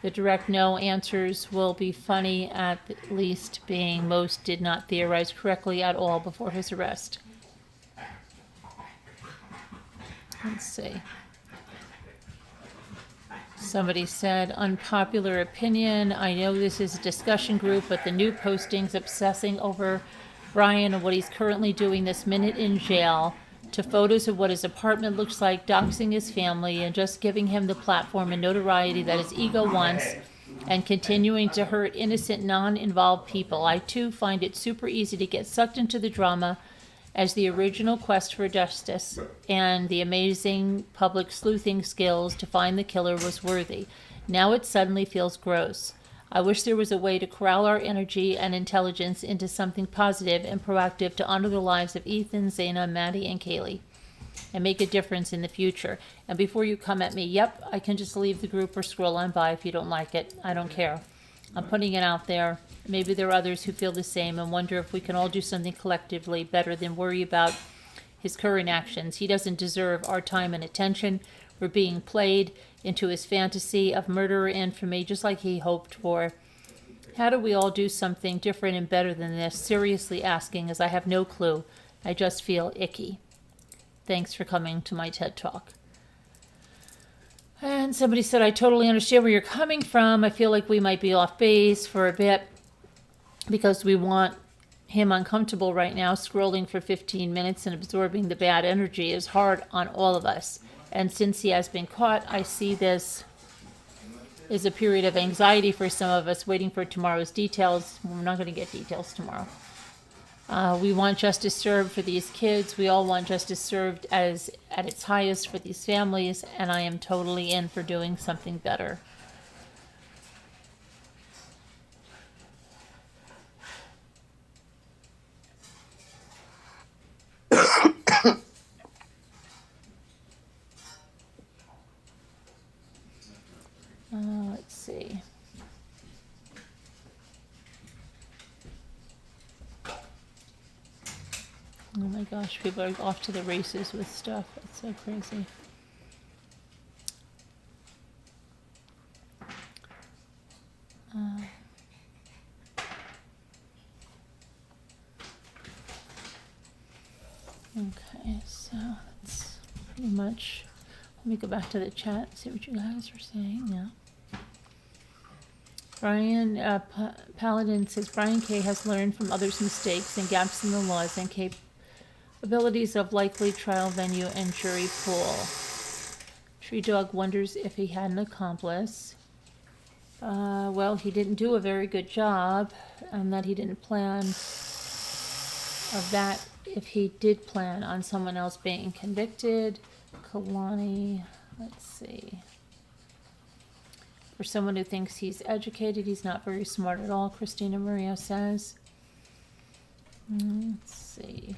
The direct no answers will be funny, at least being most did not theorize correctly at all before his arrest. Let's see. Somebody said, unpopular opinion. I know this is a discussion group, but the new postings obsessing over Brian and what he's currently doing this minute in jail, to photos of what his apartment looks like, doxing his family, and just giving him the platform and notoriety that his ego wants, and continuing to hurt innocent, non-involved people. I, too, find it super easy to get sucked into the drama, as the original quest for justice and the amazing public sleuthing skills to find the killer was worthy. Now it suddenly feels gross. I wish there was a way to corral our energy and intelligence into something positive and proactive to honor the lives of Ethan, Zaina, Maddie, and Kaylee, and make a difference in the future. And before you come at me, yep, I can just leave the group or scroll on by if you don't like it. I don't care. I'm putting it out there. Maybe there are others who feel the same and wonder if we can all do something collectively better than worry about his current actions. He doesn't deserve our time and attention. We're being played into his fantasy of murder and infamy just like he hoped for. How do we all do something different and better than this? Seriously asking, as I have no clue. I just feel icky. Thanks for coming to my TED Talk. And somebody said, I totally understand where you're coming from. I feel like we might be off base for a bit because we want him uncomfortable right now. Scrolling for 15 minutes and absorbing the bad energy is hard on all of us. And since he has been caught, I see this is a period of anxiety for some of us, waiting for tomorrow's details. We're not going to get details tomorrow. We want justice served for these kids. We all want justice served at its highest for these families, and I am totally in for doing something better. Let's see. Oh my gosh, people are off to the races with stuff. It's so crazy. Okay, so that's pretty much. Let me go back to the chat and see what you guys are saying now. Brian Paladin says Brian K. has learned from others' mistakes and gaps in the laws and capabilities of likely trial venue and jury pool. Tree Dog wonders if he had an accomplice. Well, he didn't do a very good job, and that he didn't plan of that if he did plan on someone else being convicted. Kalani, let's see. For someone who thinks he's educated, he's not very smart at all, Christina Maria says. Let's see.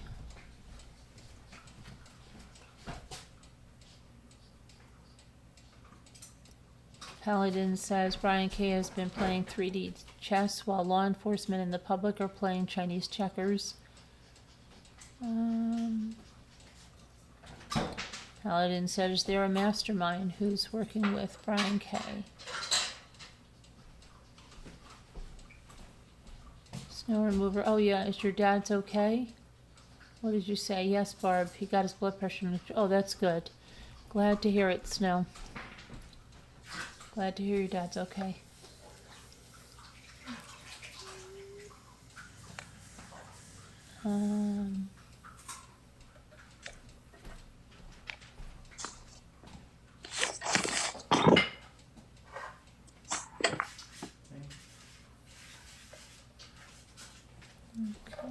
Paladin says Brian K. has been playing 3D chess while law enforcement and the public are playing Chinese checkers. Paladin says they're a mastermind who's working with Brian K. Snow remover. Oh yeah, is your dad's okay? What did you say? Yes, Barb. He got his blood pressure. Oh, that's good. Glad to hear it, Snow. Glad to hear your dad's okay.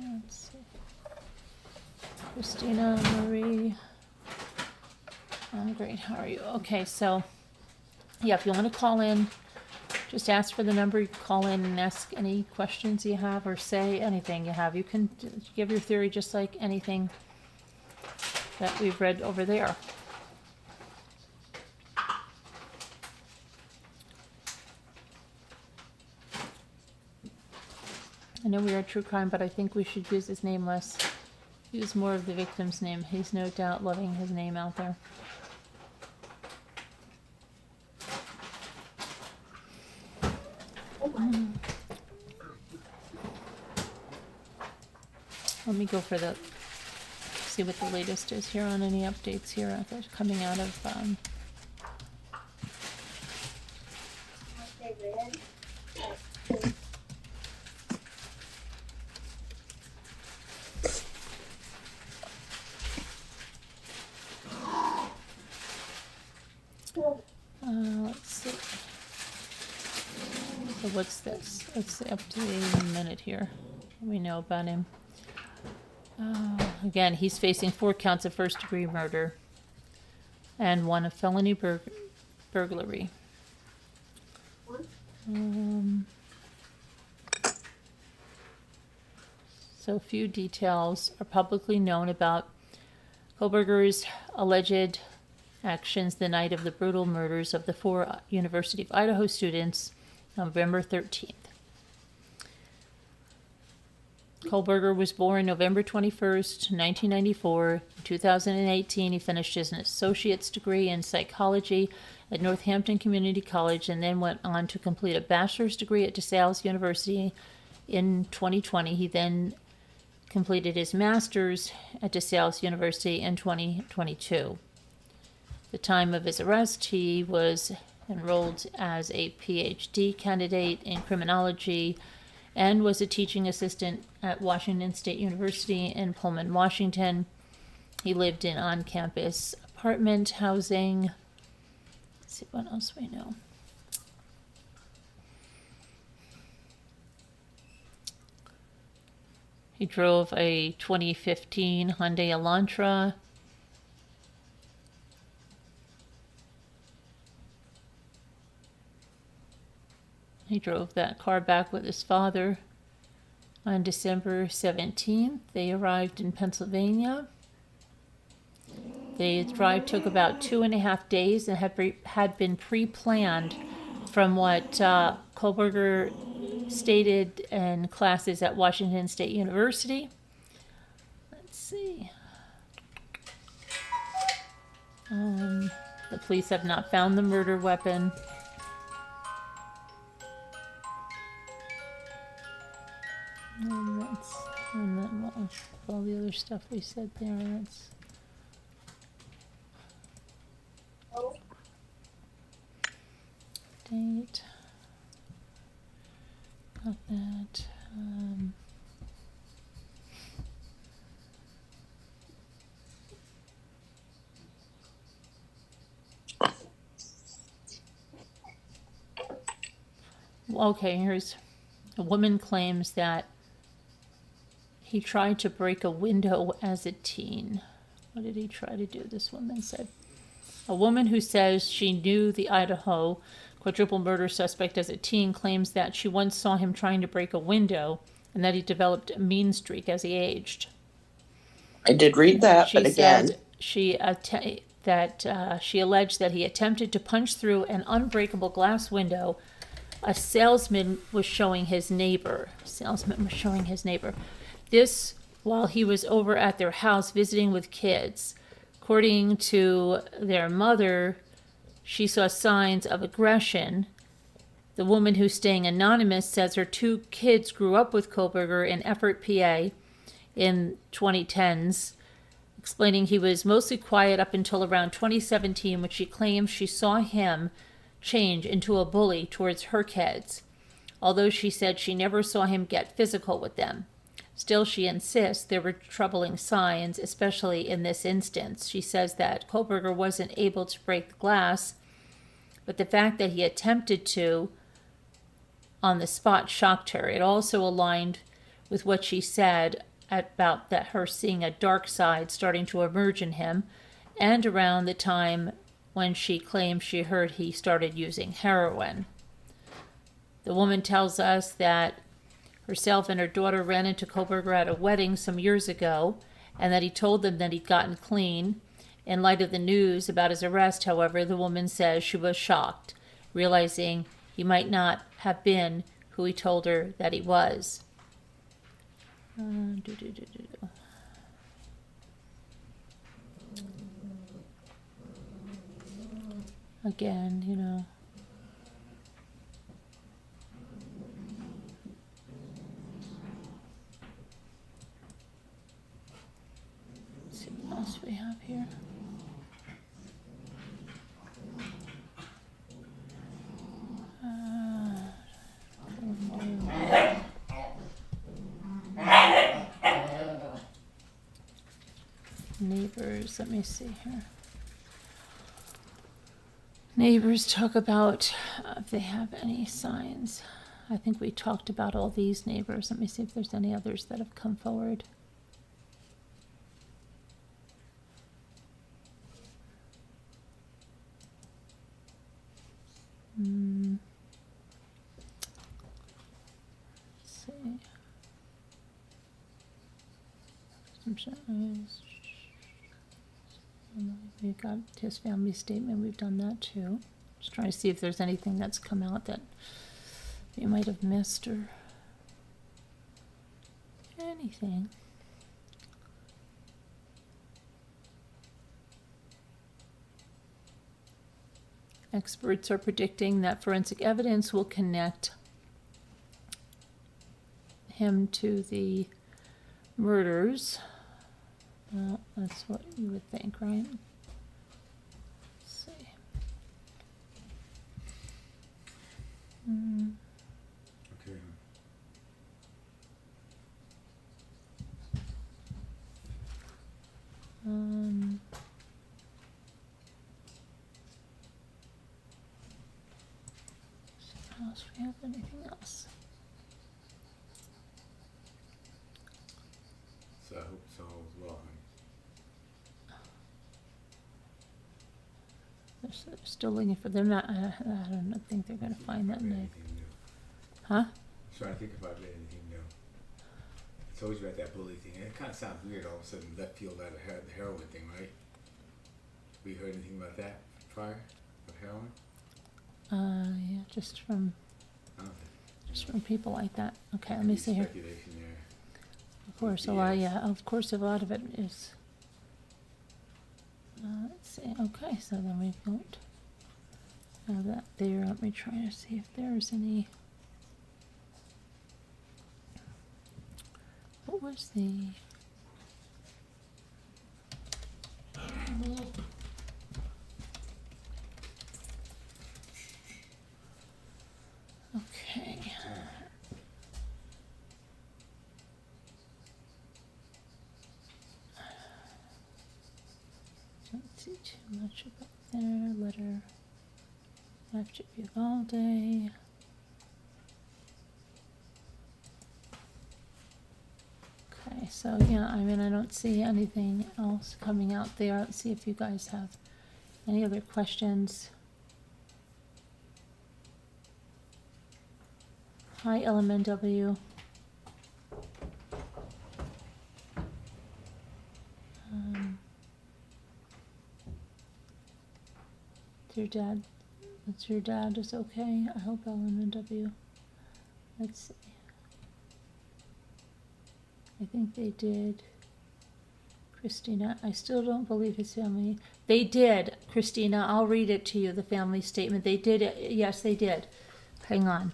Let's see. Christina Marie. I'm great. How are you? Okay, so yeah, if you want to call in, just ask for the number. You can call in and ask any questions you have or say anything you have. You can give your theory just like anything that we've read over there. I know we are true crime, but I think we should use his name less. Use more of the victim's name. He's no doubt loving his name out there. Let me go for see what the latest is here on any updates here coming out of, let's see. So what's this? Let's see, up to a minute here. What we know about him. Again, he's facing 4 counts of first-degree murder and 1 of felony burglary. So few details are publicly known about Kohberger's alleged actions the night of the brutal murders of the 4 University of Idaho students, November 13th. Kohberger was born November 21st, 1994. In 2018, he finished his associate's degree in psychology at Northampton Community College and then went on to complete a bachelor's degree at DeSales University in 2020. He then completed his master's at DeSales University in 2022. The time of his arrest, he was enrolled as a PhD candidate in criminology and was a teaching assistant at Washington State University in Pullman, Washington. He lived in on-campus apartment housing. Let's see what else we know. He drove a 2015 Hyundai Elantra. He drove that car back with his father on December 17th. They arrived in Pennsylvania. The drive took about 2.5 days and had been pre-planned from what Kohberger stated in classes at Washington State University. Let's see. The police have not found the murder weapon. And then what was all the other stuff we said there? That's date. Got that. Okay, here's a woman claims that he tried to break a window as a teen. What did he try to do? This woman said. A woman who says she knew the Idaho quadruple murder suspect as a teen claims that she once saw him trying to break a window and that he developed a mean streak as he aged. I did read that, She but again, said she alleged that he attempted to punch through an unbreakable glass window a salesman was showing his neighbor. This while he was over at their house visiting with kids. According to their mother, she saw signs of aggression. The woman who's staying anonymous says her 2 kids grew up with Kohberger in Effort, PA in 2010s, explaining he was mostly quiet up until around 2017 when she claims she saw him change into a bully towards her kids, although she said she never saw him get physical with them. Still, she insists there were troubling signs, especially in this instance. She says that Kohberger wasn't able to break the glass, but the fact that he attempted to on the spot shocked her. It also aligned with what she said about that her seeing a dark side starting to emerge in him, and around the time when she claimed she heard he started using heroin. The woman tells us that herself and her daughter ran into Kohberger at a wedding some years ago, and that he told them that he'd gotten clean. In light of the news about his arrest, however, the woman says she was shocked, realizing he might not have been who he told her that he was. Again, you know. Let's see what else we have here. Neighbors, let me see here. Neighbors talk about if they have any signs. I think we talked about all these neighbors. Let me see if there's any others that have come forward. Let's see. We got his family statement. We've done that too. Just trying to see if there's anything that's come out that you might have missed or anything. Experts are predicting that forensic evidence will connect him to the murders. Well, that's what you would think, right? Let's see. Okay. Else we have anything else? So I hope so as well. They're still looking for them. I don't think they're going to find that name. Anything new. Huh? Trying to think if I've read anything new. I told you about that bully thing. It kind of sounds weird all of a sudden left field out of the heroin thing, right? We heard anything about that prior of heroin? Yeah, just from I don't think. from people like that. Okay, let Could me be see here. Speculation there. Of course, a lot. BS. Yeah, of course, a lot of it is. Let's see. Okay, so then we don't have that there. Let me try to see if there's any. What was the? Okay. Don't see too much about their letter. After Uvalde. Okay, so yeah, I mean, I don't see anything else coming out there. Let's see if you guys have any other questions. Hi, LMNW. Your dad is okay. I hope LMNW. Let's see. I think they did. Christina, I still don't believe his family. They did, Christina. I'll read it to you, the family statement. They did it. Yes, they did. Hang on.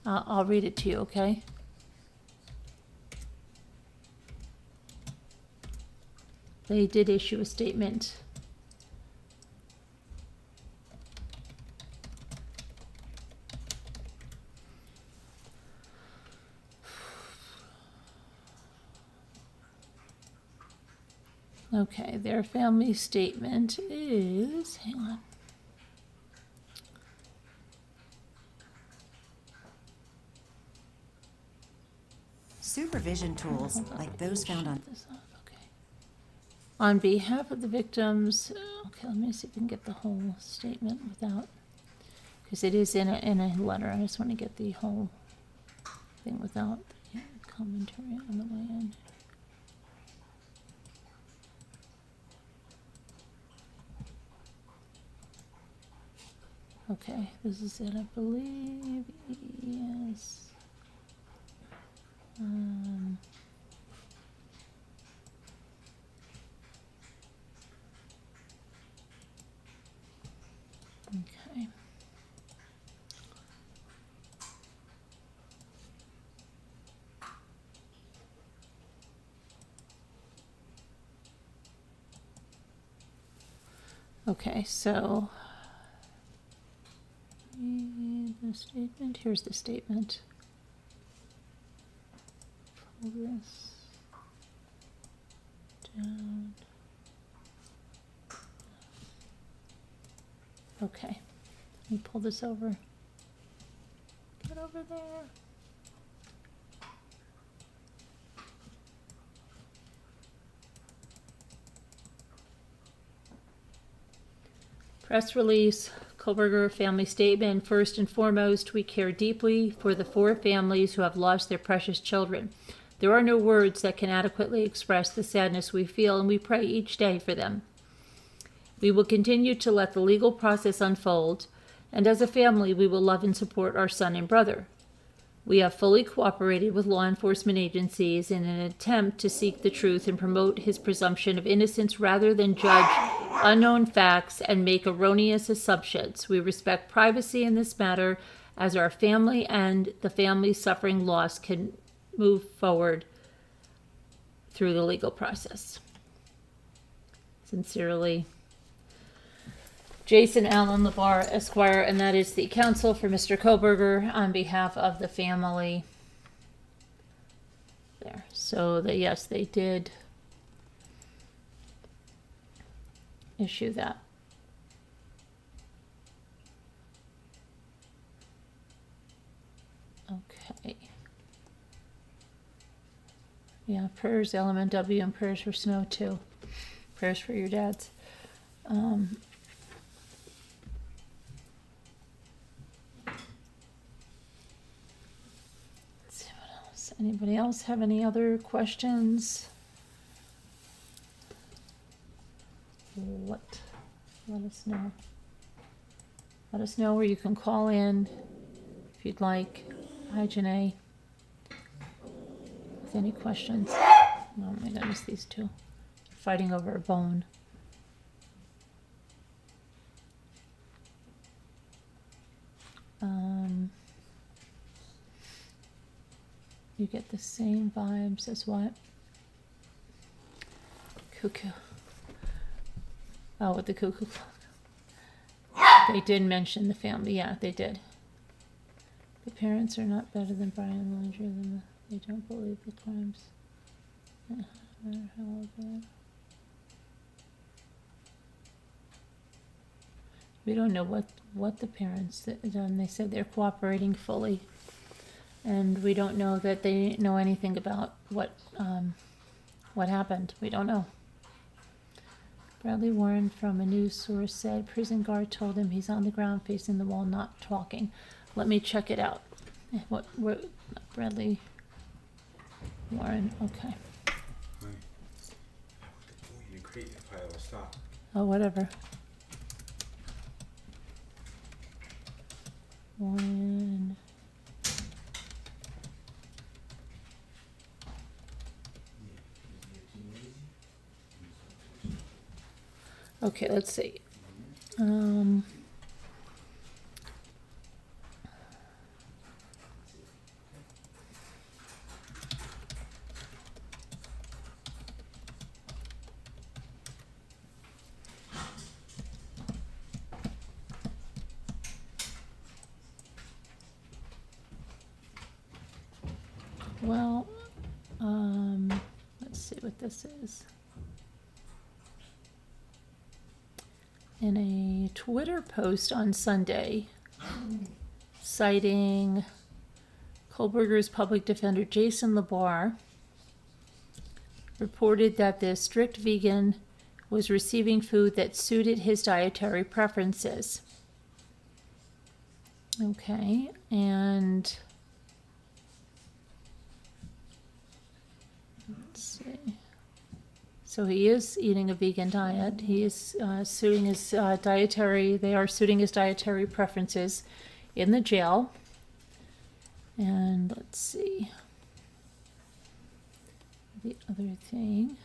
I'll read it to you, okay? They did issue a statement. Okay, their family statement is, hang on. Supervision tools like those found on Okay. On behalf of the victims, okay, let me see if we can get the whole statement without, because it is in a letter. I just want to get the whole thing without the commentary on the way in. Okay, this is it, I believe. Yes. Okay. Okay, so the statement. Here's the statement. Pull this down. Okay, let me pull this over. Get over there. Press release, Kohberger family statement. First and foremost, we care deeply for the 4 families who have lost their precious children. There are no words that can adequately express the sadness we feel, and we pray each day for them. We will continue to let the legal process unfold, and as a family, we will love and support our son and brother. We have fully cooperated with law enforcement agencies in an attempt to seek the truth and promote his presumption of innocence rather than judge unknown facts and make erroneous assumptions. We respect privacy in this matter as our family and the family suffering loss can move forward through the legal process. Sincerely, Jason Allen LeVar, Esquire, and that is the counsel for Mr. Kohberger on behalf of the family. There. So that yes, they did issue that. Okay. Yeah, prayers LMNW and prayers for Snow too. Prayers for your dads. Anybody else have any other questions? Let us know. Let us know, or you can call in if you'd like. Hi, Janae. With any questions? Oh my goodness, these two fighting over a bone. You get the same vibes as what? Cuckoo. Oh, with the cuckoo clock. They did mention the family. Yeah, they did. The parents are not better than Brian and larger than they don't believe the crimes. No matter how old they are. We don't know what the parents done. They said they're cooperating fully. And we don't know that they know anything about what happened. We don't know. Bradley Warren from a news source said prison guard told him he's on the ground facing the wall, not talking. Let me check it out. What Bradley Warren? Okay. Oh, whatever. Warren. Okay, let's see. Well, let's see what this is. In a Twitter post on Sunday, citing Kohberger's public defender Jason LeVar, reported that the strict vegan was receiving food that suited his dietary preferences. Okay, and let's see. So he is eating a vegan diet. He is suing his dietary. They are suing his dietary preferences in the jail. And let's see. The other thing.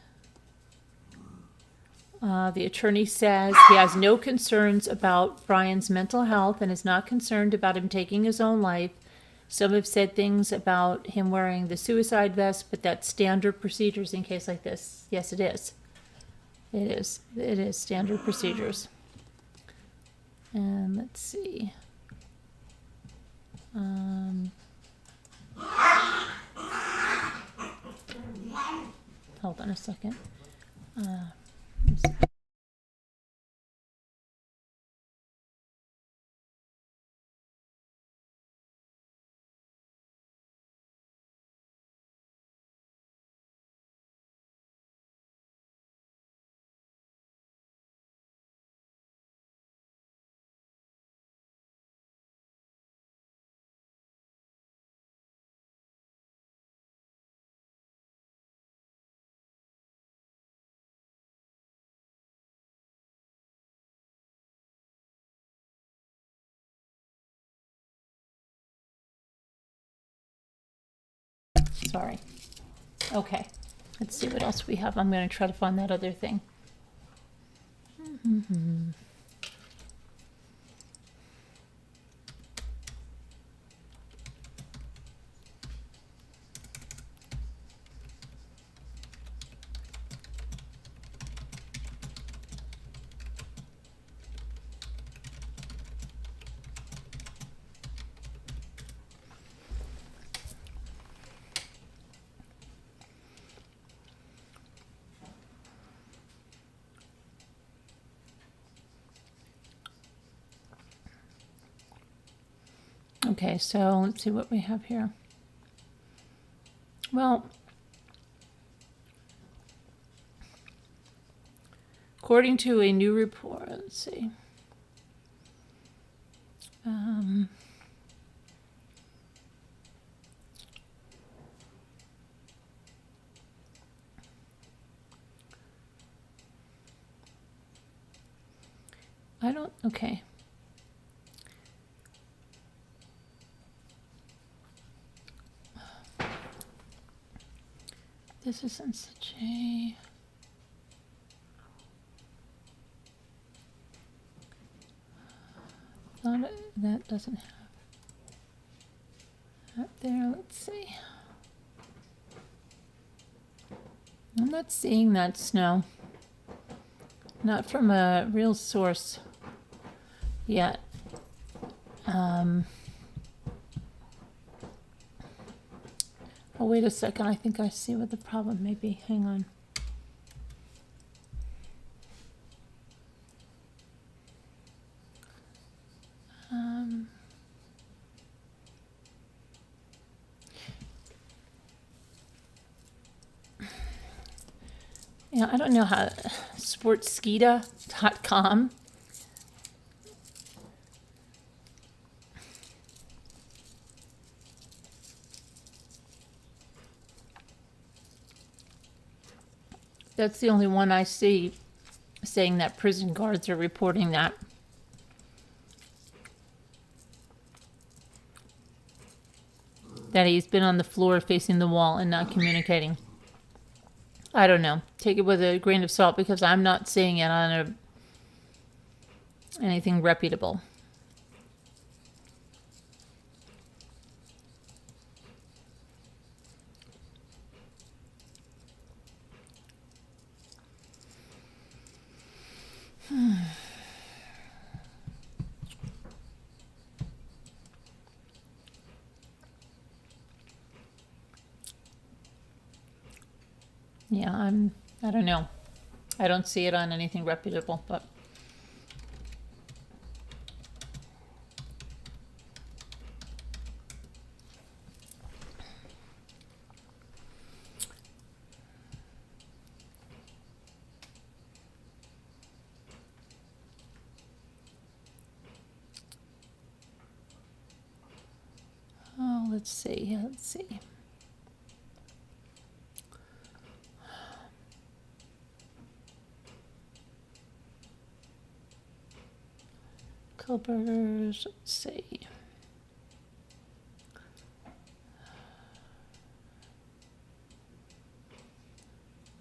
The attorney says he has no concerns about Brian's mental health and is not concerned about him taking his own life. Some have said things about him wearing the suicide vest, but that's standard procedures in case like this. Yes, it is. It is. It is standard procedures. And let's see. Hold on a second. Sorry. Okay. Let's see what else we have. I'm going to try to find that other thing. Okay, so let's see what we have here. Well, according to a new report, let's see. Okay. This isn't such a... That doesn't have that there. Let's see. I'm not seeing that snow. Not from a real source yet. Oh, wait a second. I think I see what the problem may be. Hang on. Yeah, I don't know how. Sportskeeda.com. That's the only one I see saying that prison guards are reporting that. That he's been on the floor facing the wall and not communicating. I don't know. Take it with a grain of salt because I'm not seeing it on anything reputable. Yeah, I don't know. I don't see it on anything reputable, but oh, let's see. Let's see. Kohberger's, let's see.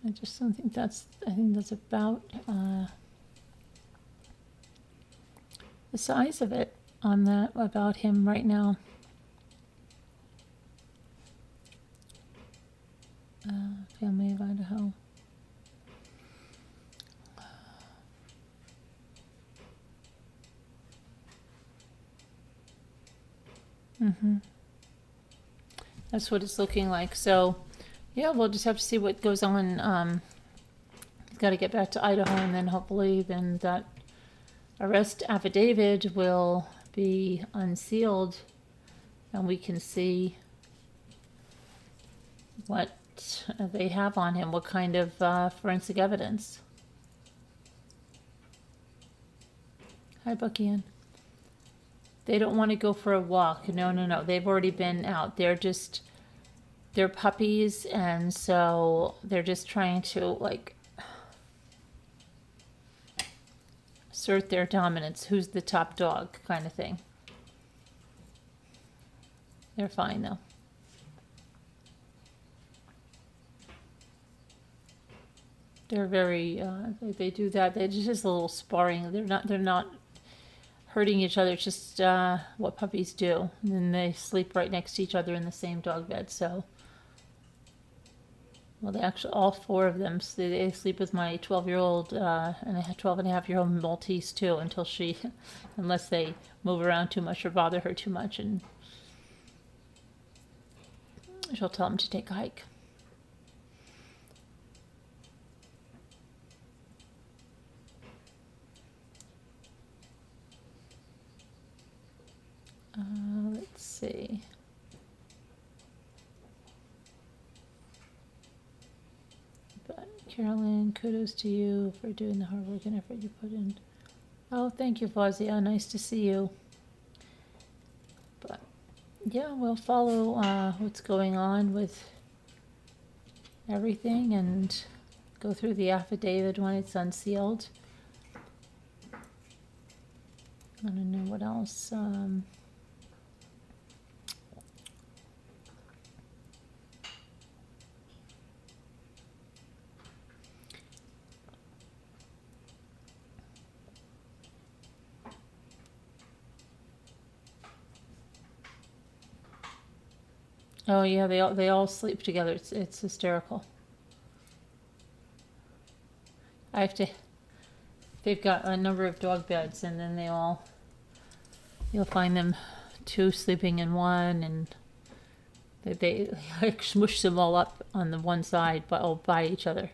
I just don't think that's, I think that's about the size of it on that, about him right now. Family of Idaho. That's what it's looking like. So, yeah, we'll just have to see what goes on. He's got to get back to Idaho, and then hopefully then that arrest affidavit will be unsealed, and we can see what they have on him, what kind of forensic evidence. Hi, Bucky Ann. They don't want to go for a walk. No. They've already been out. They're puppies, and so they're just trying to, like, assert their dominance. Who's the top dog kind of thing. They're fine, though. They're very, they do that. They're just a little sparring. They're not hurting each other. It's just what puppies do. And then they sleep right next to each other in the same dog bed. So, well, they actually, all four of them, they sleep with my 12-year-old and a 12-and-a-half-year-old Maltese too, until she, unless they move around too much or bother her too much, and she'll tell them to take a hike. Let's see. But Carolyn, kudos to you for doing the hard work and effort you put in. Oh, thank you, Fazia. Nice to see you. But yeah, we'll follow what's going on with everything and go through the affidavit when it's unsealed. I don't know what else. Oh yeah, they all sleep together. It's hysterical. I have to. They've got a number of dog beds, and then you'll find them two sleeping in one, and they like smush them all up on the one side, but all by each other.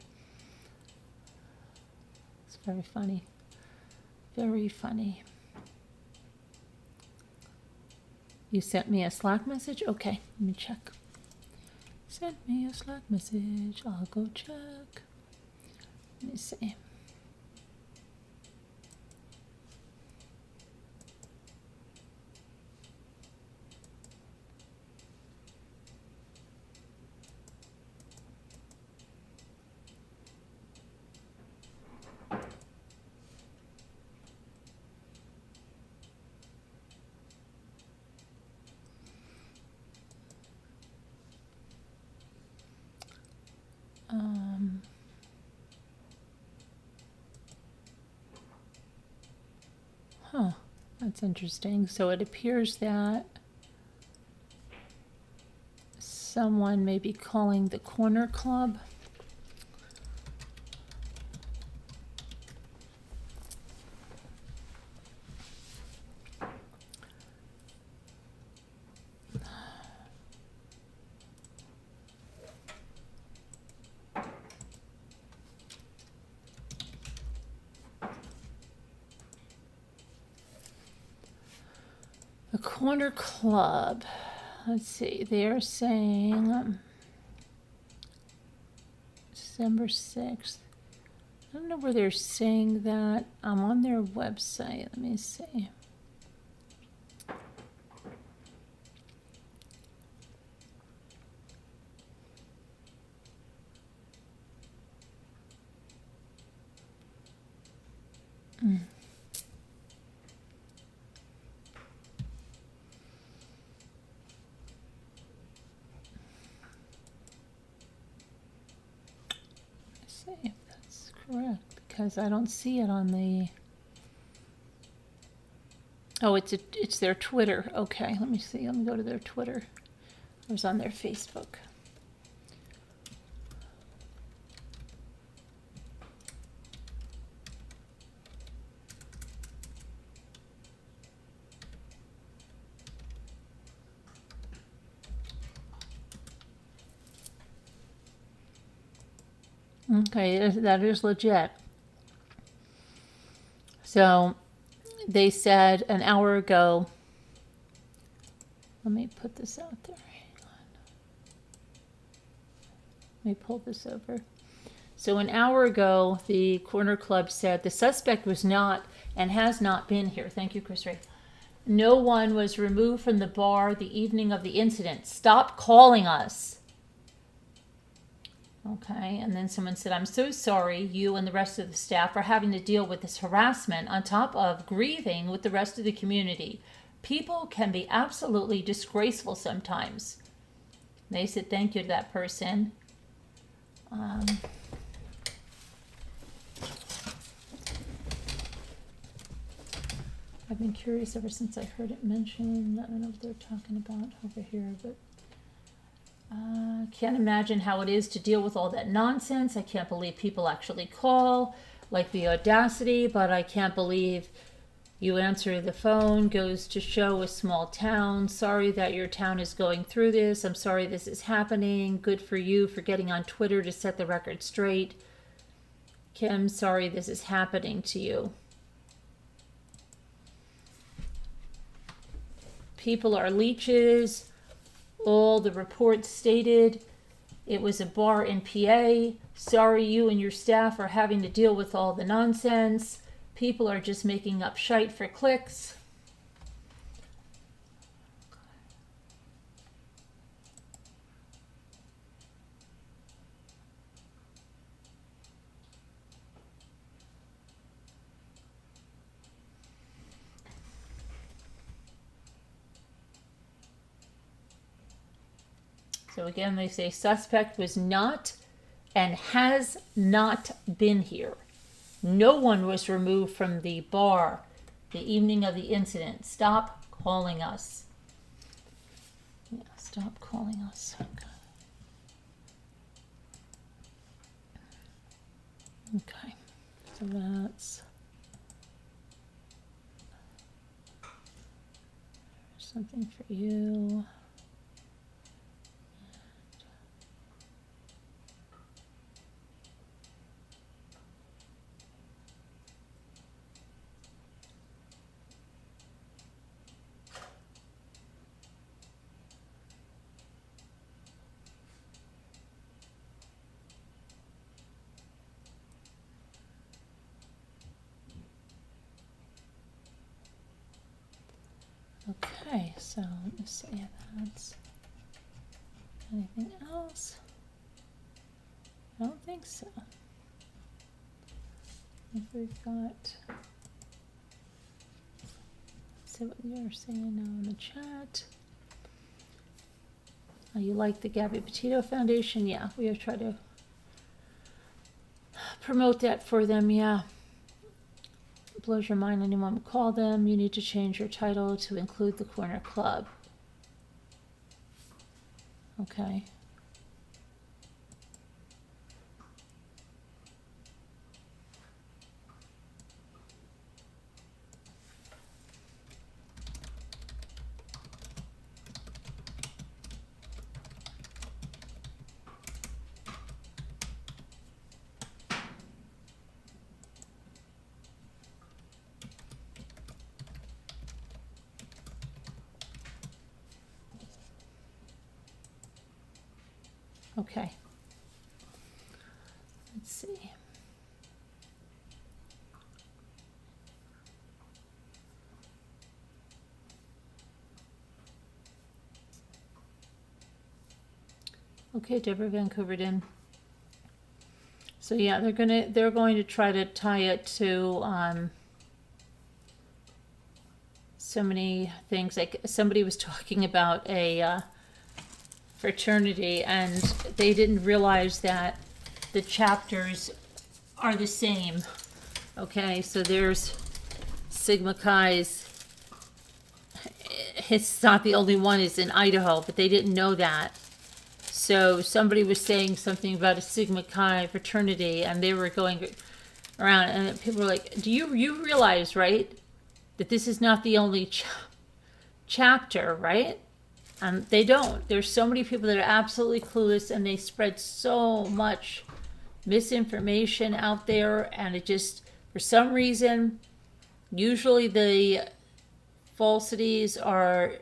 It's very funny. Very funny. You sent me a Slack message? Okay, let me check. Sent me a Slack message. I'll go check. Let me see. That's interesting. So it appears that someone may be calling the Corner Club. The Corner Club. Let's see. They're saying December 6th. I don't know where they're saying that. I'm on their website. Let me see. see if that's correct because I don't see it on the. Oh, it's their Twitter. Okay, let me see. Let me go to their Twitter. It was on their Facebook. Okay, that is legit. So they said an hour ago, let me put this out there. Hang on. Let me pull this over. So an hour ago, the Corner Club said the suspect was not and has not been here. Thank you, Chris Ray. No one was removed from the bar the evening of the incident. Stop calling us. Okay, and then someone said, I'm so sorry you and the rest of the staff are having to deal with this harassment on top of grieving with the rest of the community. People can be absolutely disgraceful sometimes. They said thank you to that person. I've been curious ever since I heard it mentioned. I don't know what they're talking about over here, but can't imagine how it is to deal with all that nonsense. I can't believe people actually call, like the audacity, but I can't believe you answer the phone. Goes to show a small town. Sorry that your town is going through this. I'm sorry this is happening. Good for you for getting on Twitter to set the record straight. Kim, sorry this is happening to you. People are leeches. All the reports stated it was a bar in PA. Sorry you and your staff are having to deal with all the nonsense. People are just making up shite for clicks. So again, they say suspect was not and has not been here. No one was removed from the bar the evening of the incident. Stop calling us. Yeah, stop calling us. Okay, so that's something for you. Okay, so let me see if that's anything else. I don't think so. If we've got, see what you're saying now in the chat. Oh, you like the Gabby Petito Foundation? Yeah, we are trying to promote that for them, yeah. Blows your mind anyone would call them. You need to change your title to include the Corner Club. Okay. Okay. Let's see. Okay, Deborah Van Coverden. So yeah, they're going to try to tie it to so many things. Like somebody was talking about a fraternity, and they didn't realize that the chapters are the same. Okay, so there's Sigma Chi's. It's not the only one, it's in Idaho, but they didn't know that. So somebody was saying something about a Sigma Chi fraternity, and they were going around, and people were like, "Do you realize, right, that this is not the only chapter, right?" And they don't. There's so many people that are absolutely clueless, and they spread so much misinformation out there, and it just, for some reason, usually the falsities are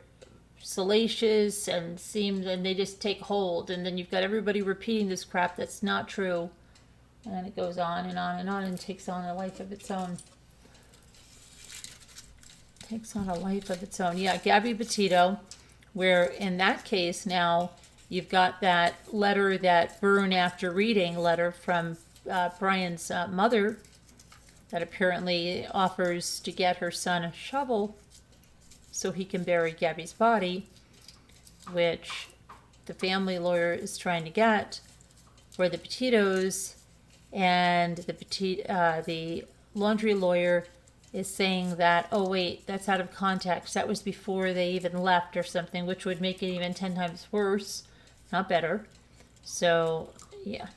salacious and they just take hold, and then you've got everybody repeating this crap that's not true, and it goes on and on and on and takes on a life of its own. Yeah, Gabby Petito, where in that case now you've got that letter, that burn after reading letter from Brian's mother, that apparently offers to get her son a shovel so he can bury Gabby's body, which the family lawyer is trying to get for the Petitos, and the laundry lawyer is saying that, oh wait, that's out of context. That was before they even left or something, which would make it even 10 times worse, not better. So, yeah.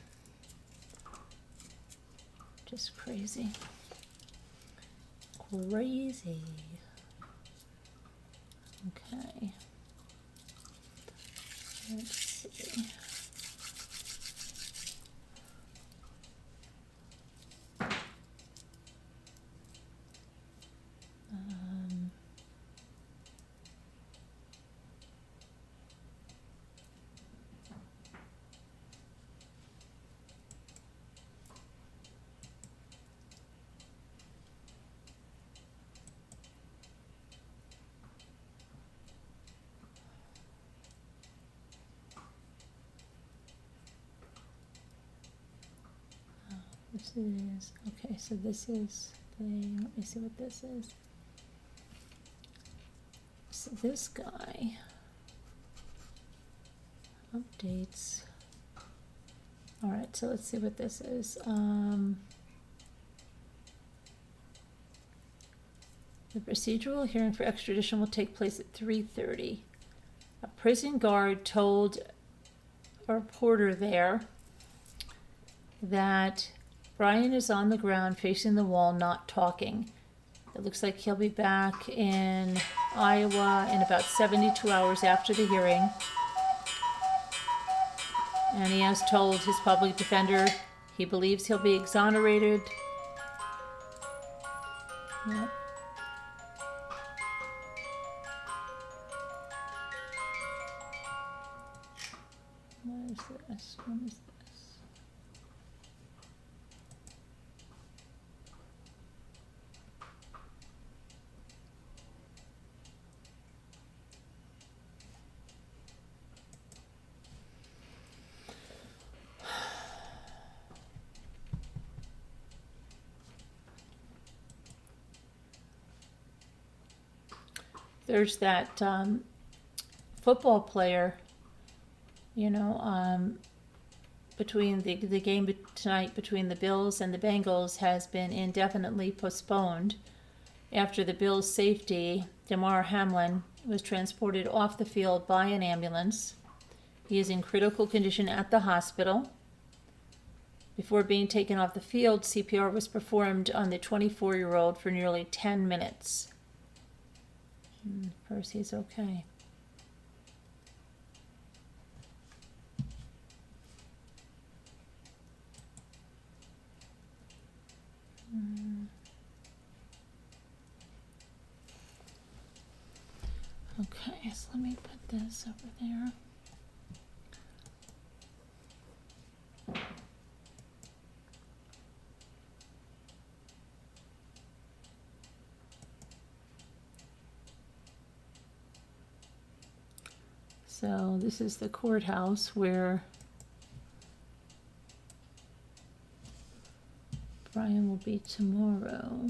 Just crazy. Crazy. Okay. Let's see. This is, okay, so this is the, let me see what this is. So this guy updates. All right, so let's see what this is. The procedural hearing for extradition will take place at 3:30. A prison guard told a reporter there that Brian is on the ground facing the wall, not talking. It looks like he'll be back in Iowa in about 72 hours after the hearing. And he has told his public defender he believes he'll be exonerated. Yep. What is this? What is this? There's that football player, between the game tonight between the Bills and the Bengals has been indefinitely postponed after the Bills' safety, Damar Hamlin, was transported off the field by an ambulance. He is in critical condition at the hospital. Before being taken off the field, CPR was performed on the 24-year-old for nearly 10 minutes. First, he's okay. Okay, so let me put this over there. So this is the courthouse where Brian will be tomorrow.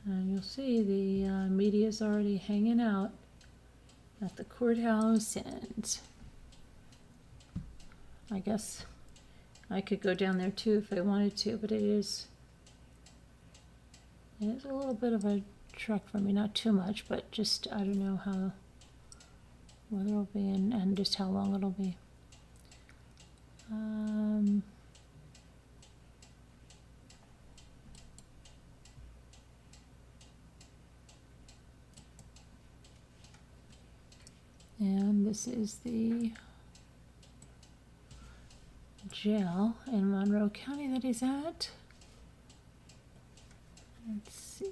And you'll see the media's already hanging out. at the courthouse, and I guess I could go down there too if I wanted to, but it's a little bit of a trek for me, not too much, but just I don't know whether it'll be and just how long it'll be. And this is the jail in Monroe County that he's at. Let's see.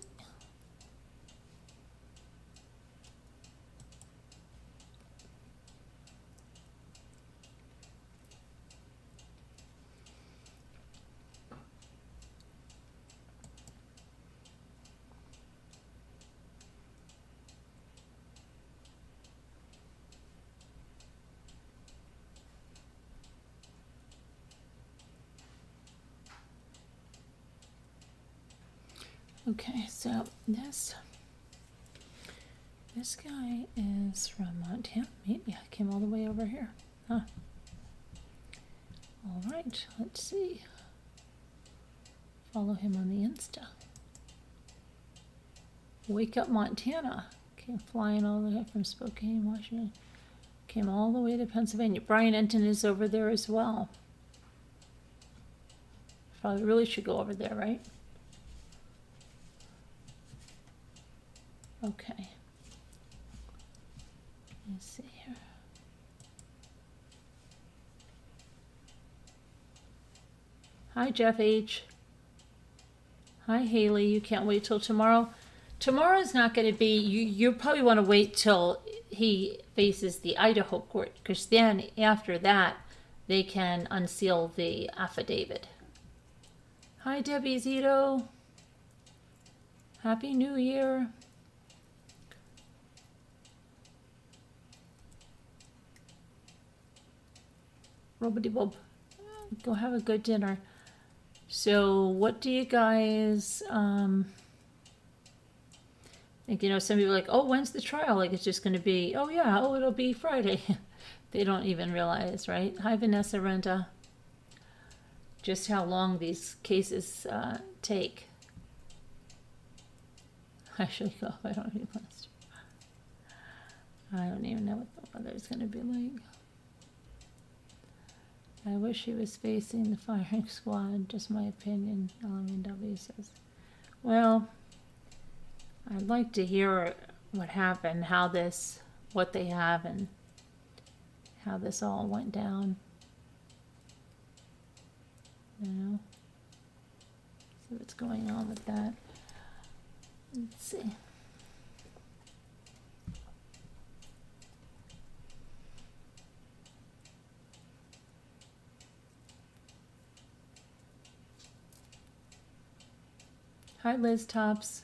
Okay, so this guy is from Montana. Maybe I came all the way over here. Huh. All right, let's see. Follow him on the Insta. Wake Up Montana. Came flying all the way from Spokane, Washington. Came all the way to Pennsylvania. Brian Enton is over there as well. Probably really should go over there, right? Okay. Let's see here. Hi, Jeff H. Hi, Haley. You can't wait till tomorrow. Tomorrow's not going to be. You probably want to wait till he faces the Idaho court, because then after that they can unseal the affidavit. Hi, Debbie Zito. Happy New Year. Robity Bob, go have a good dinner. So what do you guys think? You know, some people are like, oh, when's the trial? Like it's just going to be, oh yeah, oh, it'll be Friday. They don't even realize, right? Hi, Vanessa Renta. Just how long these cases take. Actually, go. I don't even know what the weather's going to be like. I wish he was facing the firing squad, just my opinion, LMW says. Well, I'd like to hear what happened, what they have, and how this all went down. You know? See what's going on with that. Let's see. Hi, Liz Tops.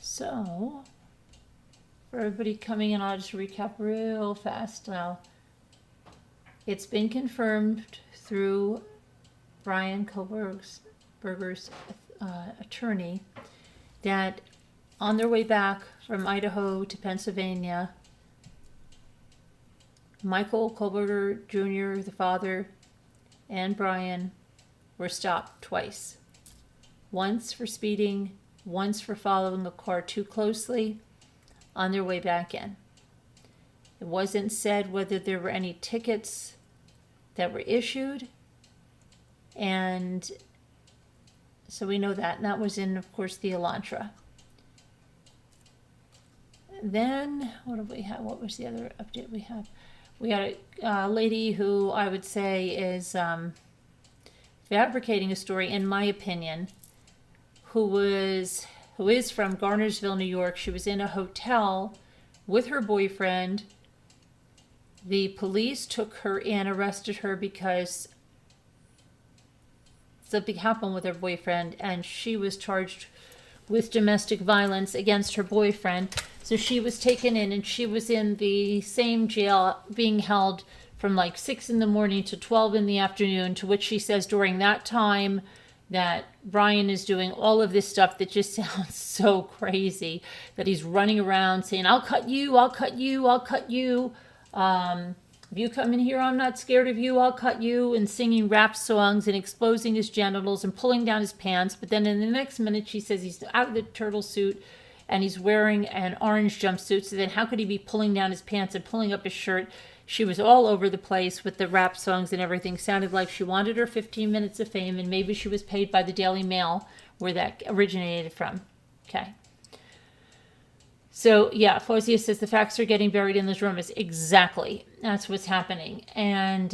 So, for everybody coming in, I'll just recap real fast now. It's been confirmed through Brian Kohberger's attorney that on their way back from Idaho to Pennsylvania, Michael Kohberger Jr., the father, and Brian were stopped twice. Once for speeding, once for following a car too closely on their way back in. It wasn't said whether there were any tickets that were issued, and so we know that. And that was in, of course, the Elantra. Then, what do we have? What was the other update we had? We had a lady who I would say is fabricating a story, in my opinion, who is from Garnersville, New York. She was in a hotel with her boyfriend. The police took her in, arrested her because something happened with her boyfriend, and she was charged with domestic violence against her boyfriend. So she was taken in, and she was in the same jail being held from like 6 in the morning to 12 in the afternoon, to which she says during that time that Brian is doing all of this stuff that just sounds so crazy, that he's running around saying, I'll cut you, I'll cut you, I'll cut you. If you come in here, I'm not scared of you, I'll cut you, and singing rap songs and exposing his genitals and pulling down his pants. But then in the next minute, she says he's out of the turtle suit and he's wearing an orange jumpsuit. So then how could he be pulling down his pants and pulling up his shirt? She was all over the place with the rap songs and everything. Sounded like she wanted her 15 minutes of fame, and maybe she was paid by the Daily Mail, where that originated from. Okay. So, yeah, Fawzia says the facts are getting buried in those rumors. Exactly. That's what's happening. And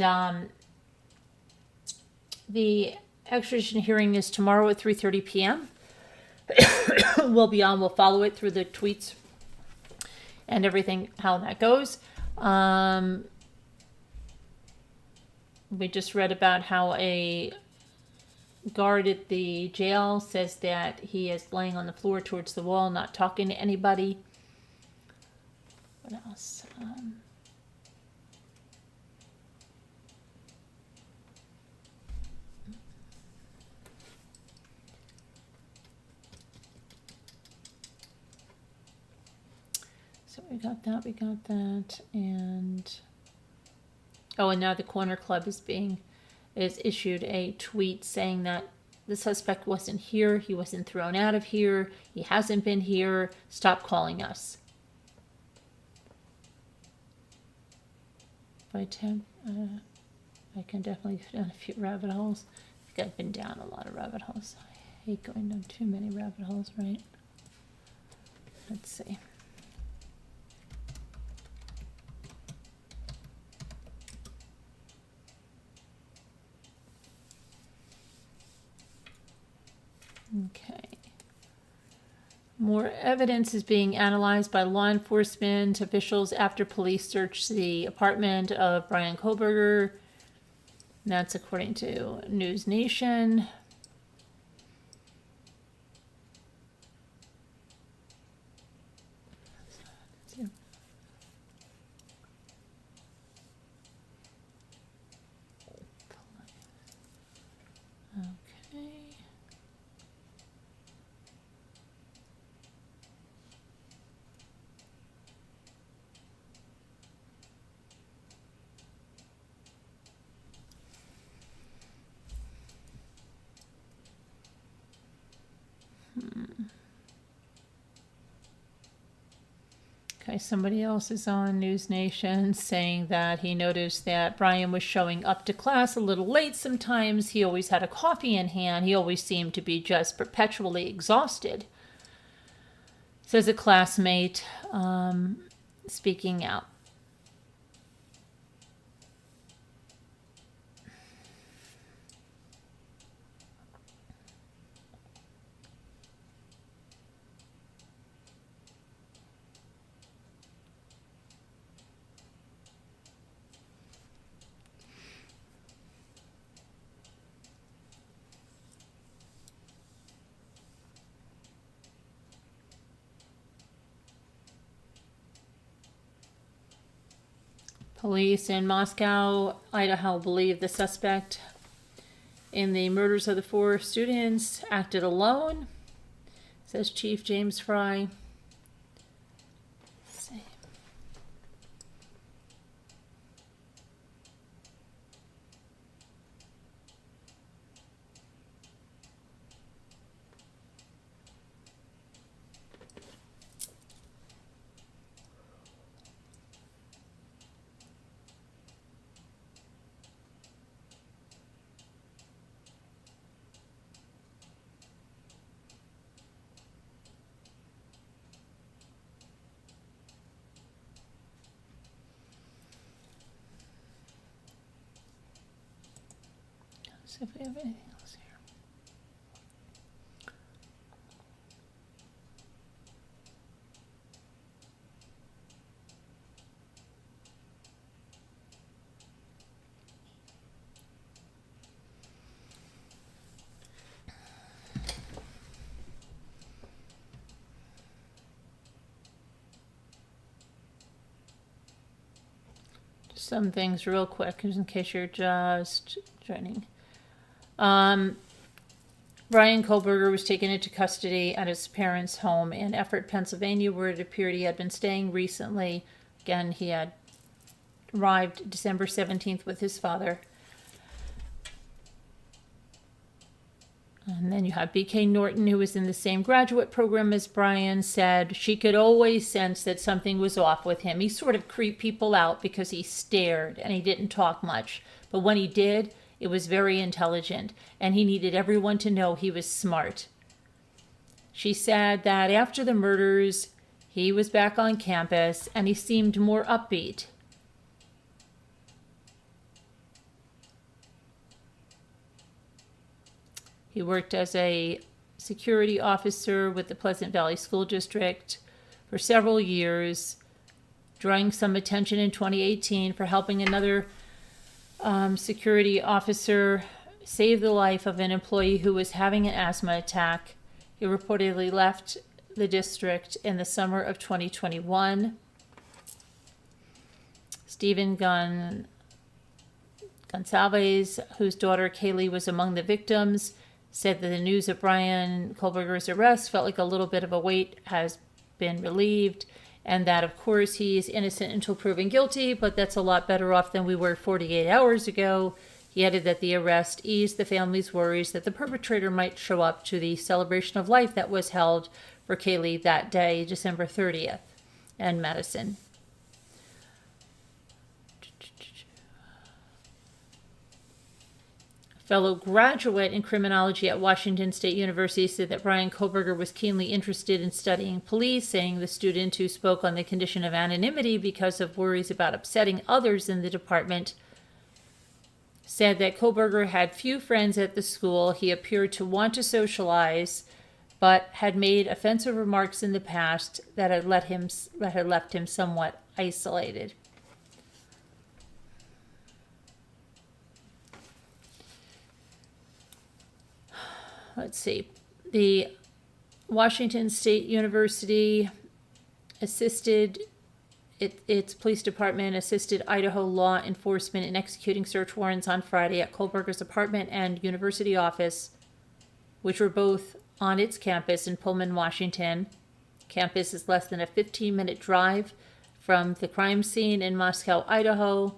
the extradition hearing is tomorrow at 3:30 p.m. We'll be on. We'll follow it through the tweets and everything, how that goes. We just read about how a guard at the jail says that he is laying on the floor towards the wall, not talking to anybody. What else? So we got that, and and now the Corner Club is issued a tweet saying that the suspect wasn't here, he wasn't thrown out of here, he hasn't been here, stop calling us. By 10, I can definitely go down a few rabbit holes. I think I've been down a lot of rabbit holes. I hate going down too many rabbit holes, right? Let's see. Okay. More evidence is being analyzed by law enforcement officials after police searched the apartment of Bryan Kohberger. That's according to News Nation. Okay, somebody else is on News Nation saying that he noticed that Brian was showing up to class a little late sometimes. He always had a coffee in hand. He always seemed to be just perpetually exhausted. Says a classmate speaking out. Police in Moscow, Idaho, believe the suspect in the murders of the 4 students acted alone, says Chief James Fry. Let's see. See if we have anything else here. Some things real quick, just in case you're just joining. Brian Kohberger was taken into custody at his parents' home in Effort, Pennsylvania, where it appeared he had been staying recently. Again, he had arrived December 17th with his father. And then you have B.K. Norton, who was in the same graduate program as Brian, said she could always sense that something was off with him. He sort of creeped people out because he stared and he didn't talk much. But when he did, it was very intelligent, and he needed everyone to know he was smart. She said that after the murders, he was back on campus and he seemed more upbeat. He worked as a security officer with the Pleasant Valley School District for several years, drawing some attention in 2018 for helping another security officer save the life of an employee who was having an asthma attack. He reportedly left the district in the summer of 2021. Stephen Gonsalves, whose daughter Kaylee was among the victims, said that the news of Brian Kohberger's arrest felt like a little bit of a weight has been relieved, and that, of course, he is innocent until proven guilty, but that's a lot better off than we were 48 hours ago. He added that the arrest eased the family's worries that the perpetrator might show up to the celebration of life that was held for Kaylee that day, December 30th, in Madison. Fellow graduate in criminology at Washington State University said that Brian Kohberger was keenly interested in studying police, saying the student who spoke on the condition of anonymity because of worries about upsetting others in the department said that Kohberger had few friends at the school. He appeared to want to socialize, but had made offensive remarks in the past that had left him somewhat isolated. Let's see. The Washington State University its police department assisted Idaho law enforcement in executing search warrants on Friday at Kohberger's apartment and university office, which were both on its campus in Pullman, Washington. Campus is less than a 15-minute drive from the crime scene in Moscow, Idaho.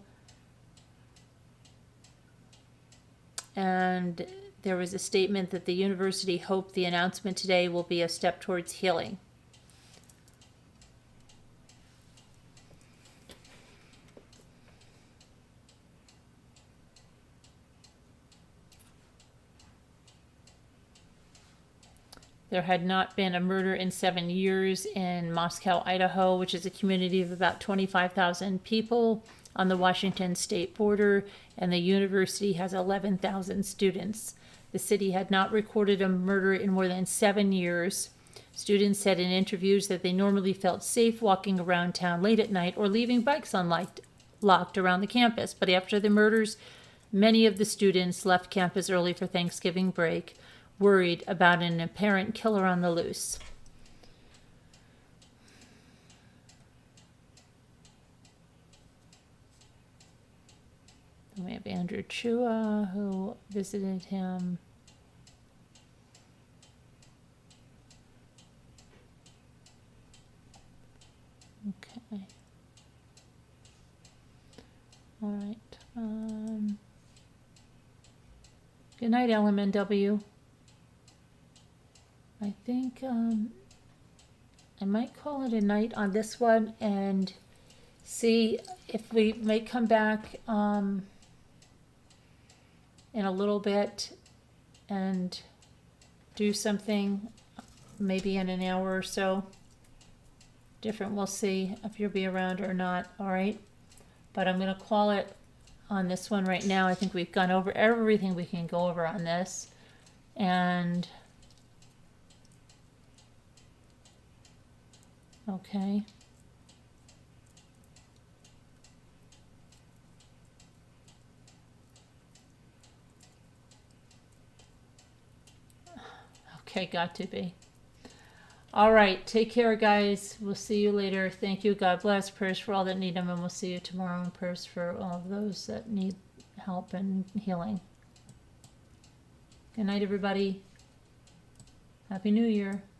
And there was a statement that the university hoped the announcement today will be a step towards healing. There had not been a murder in 7 years in Moscow, Idaho, which is a community of about 25,000 people on the Washington state border, and the university has 11,000 students. The city had not recorded a murder in more than 7 years. Students said in interviews that they normally felt safe walking around town late at night or leaving bikes locked around the campus. But after the murders, many of the students left campus early for Thanksgiving break, worried about an apparent killer on the loose. We have Andrew Chua, who visited him. Okay. All right. Good night, LMNW. I think I might call it a night on this one and see if we may come back in a little bit and do something maybe in an hour or so. Different, we'll see if you'll be around or not, all right? But I'm going to call it on this one right now. I think we've gone over everything we can go over on this. And okay. Okay, got to be. All right, take care, guys. We'll see you later. Thank you. God bless. Prayers for all that need them, and we'll see you tomorrow. And prayers for all of those that need help and healing. Good night, everybody. Happy New Year.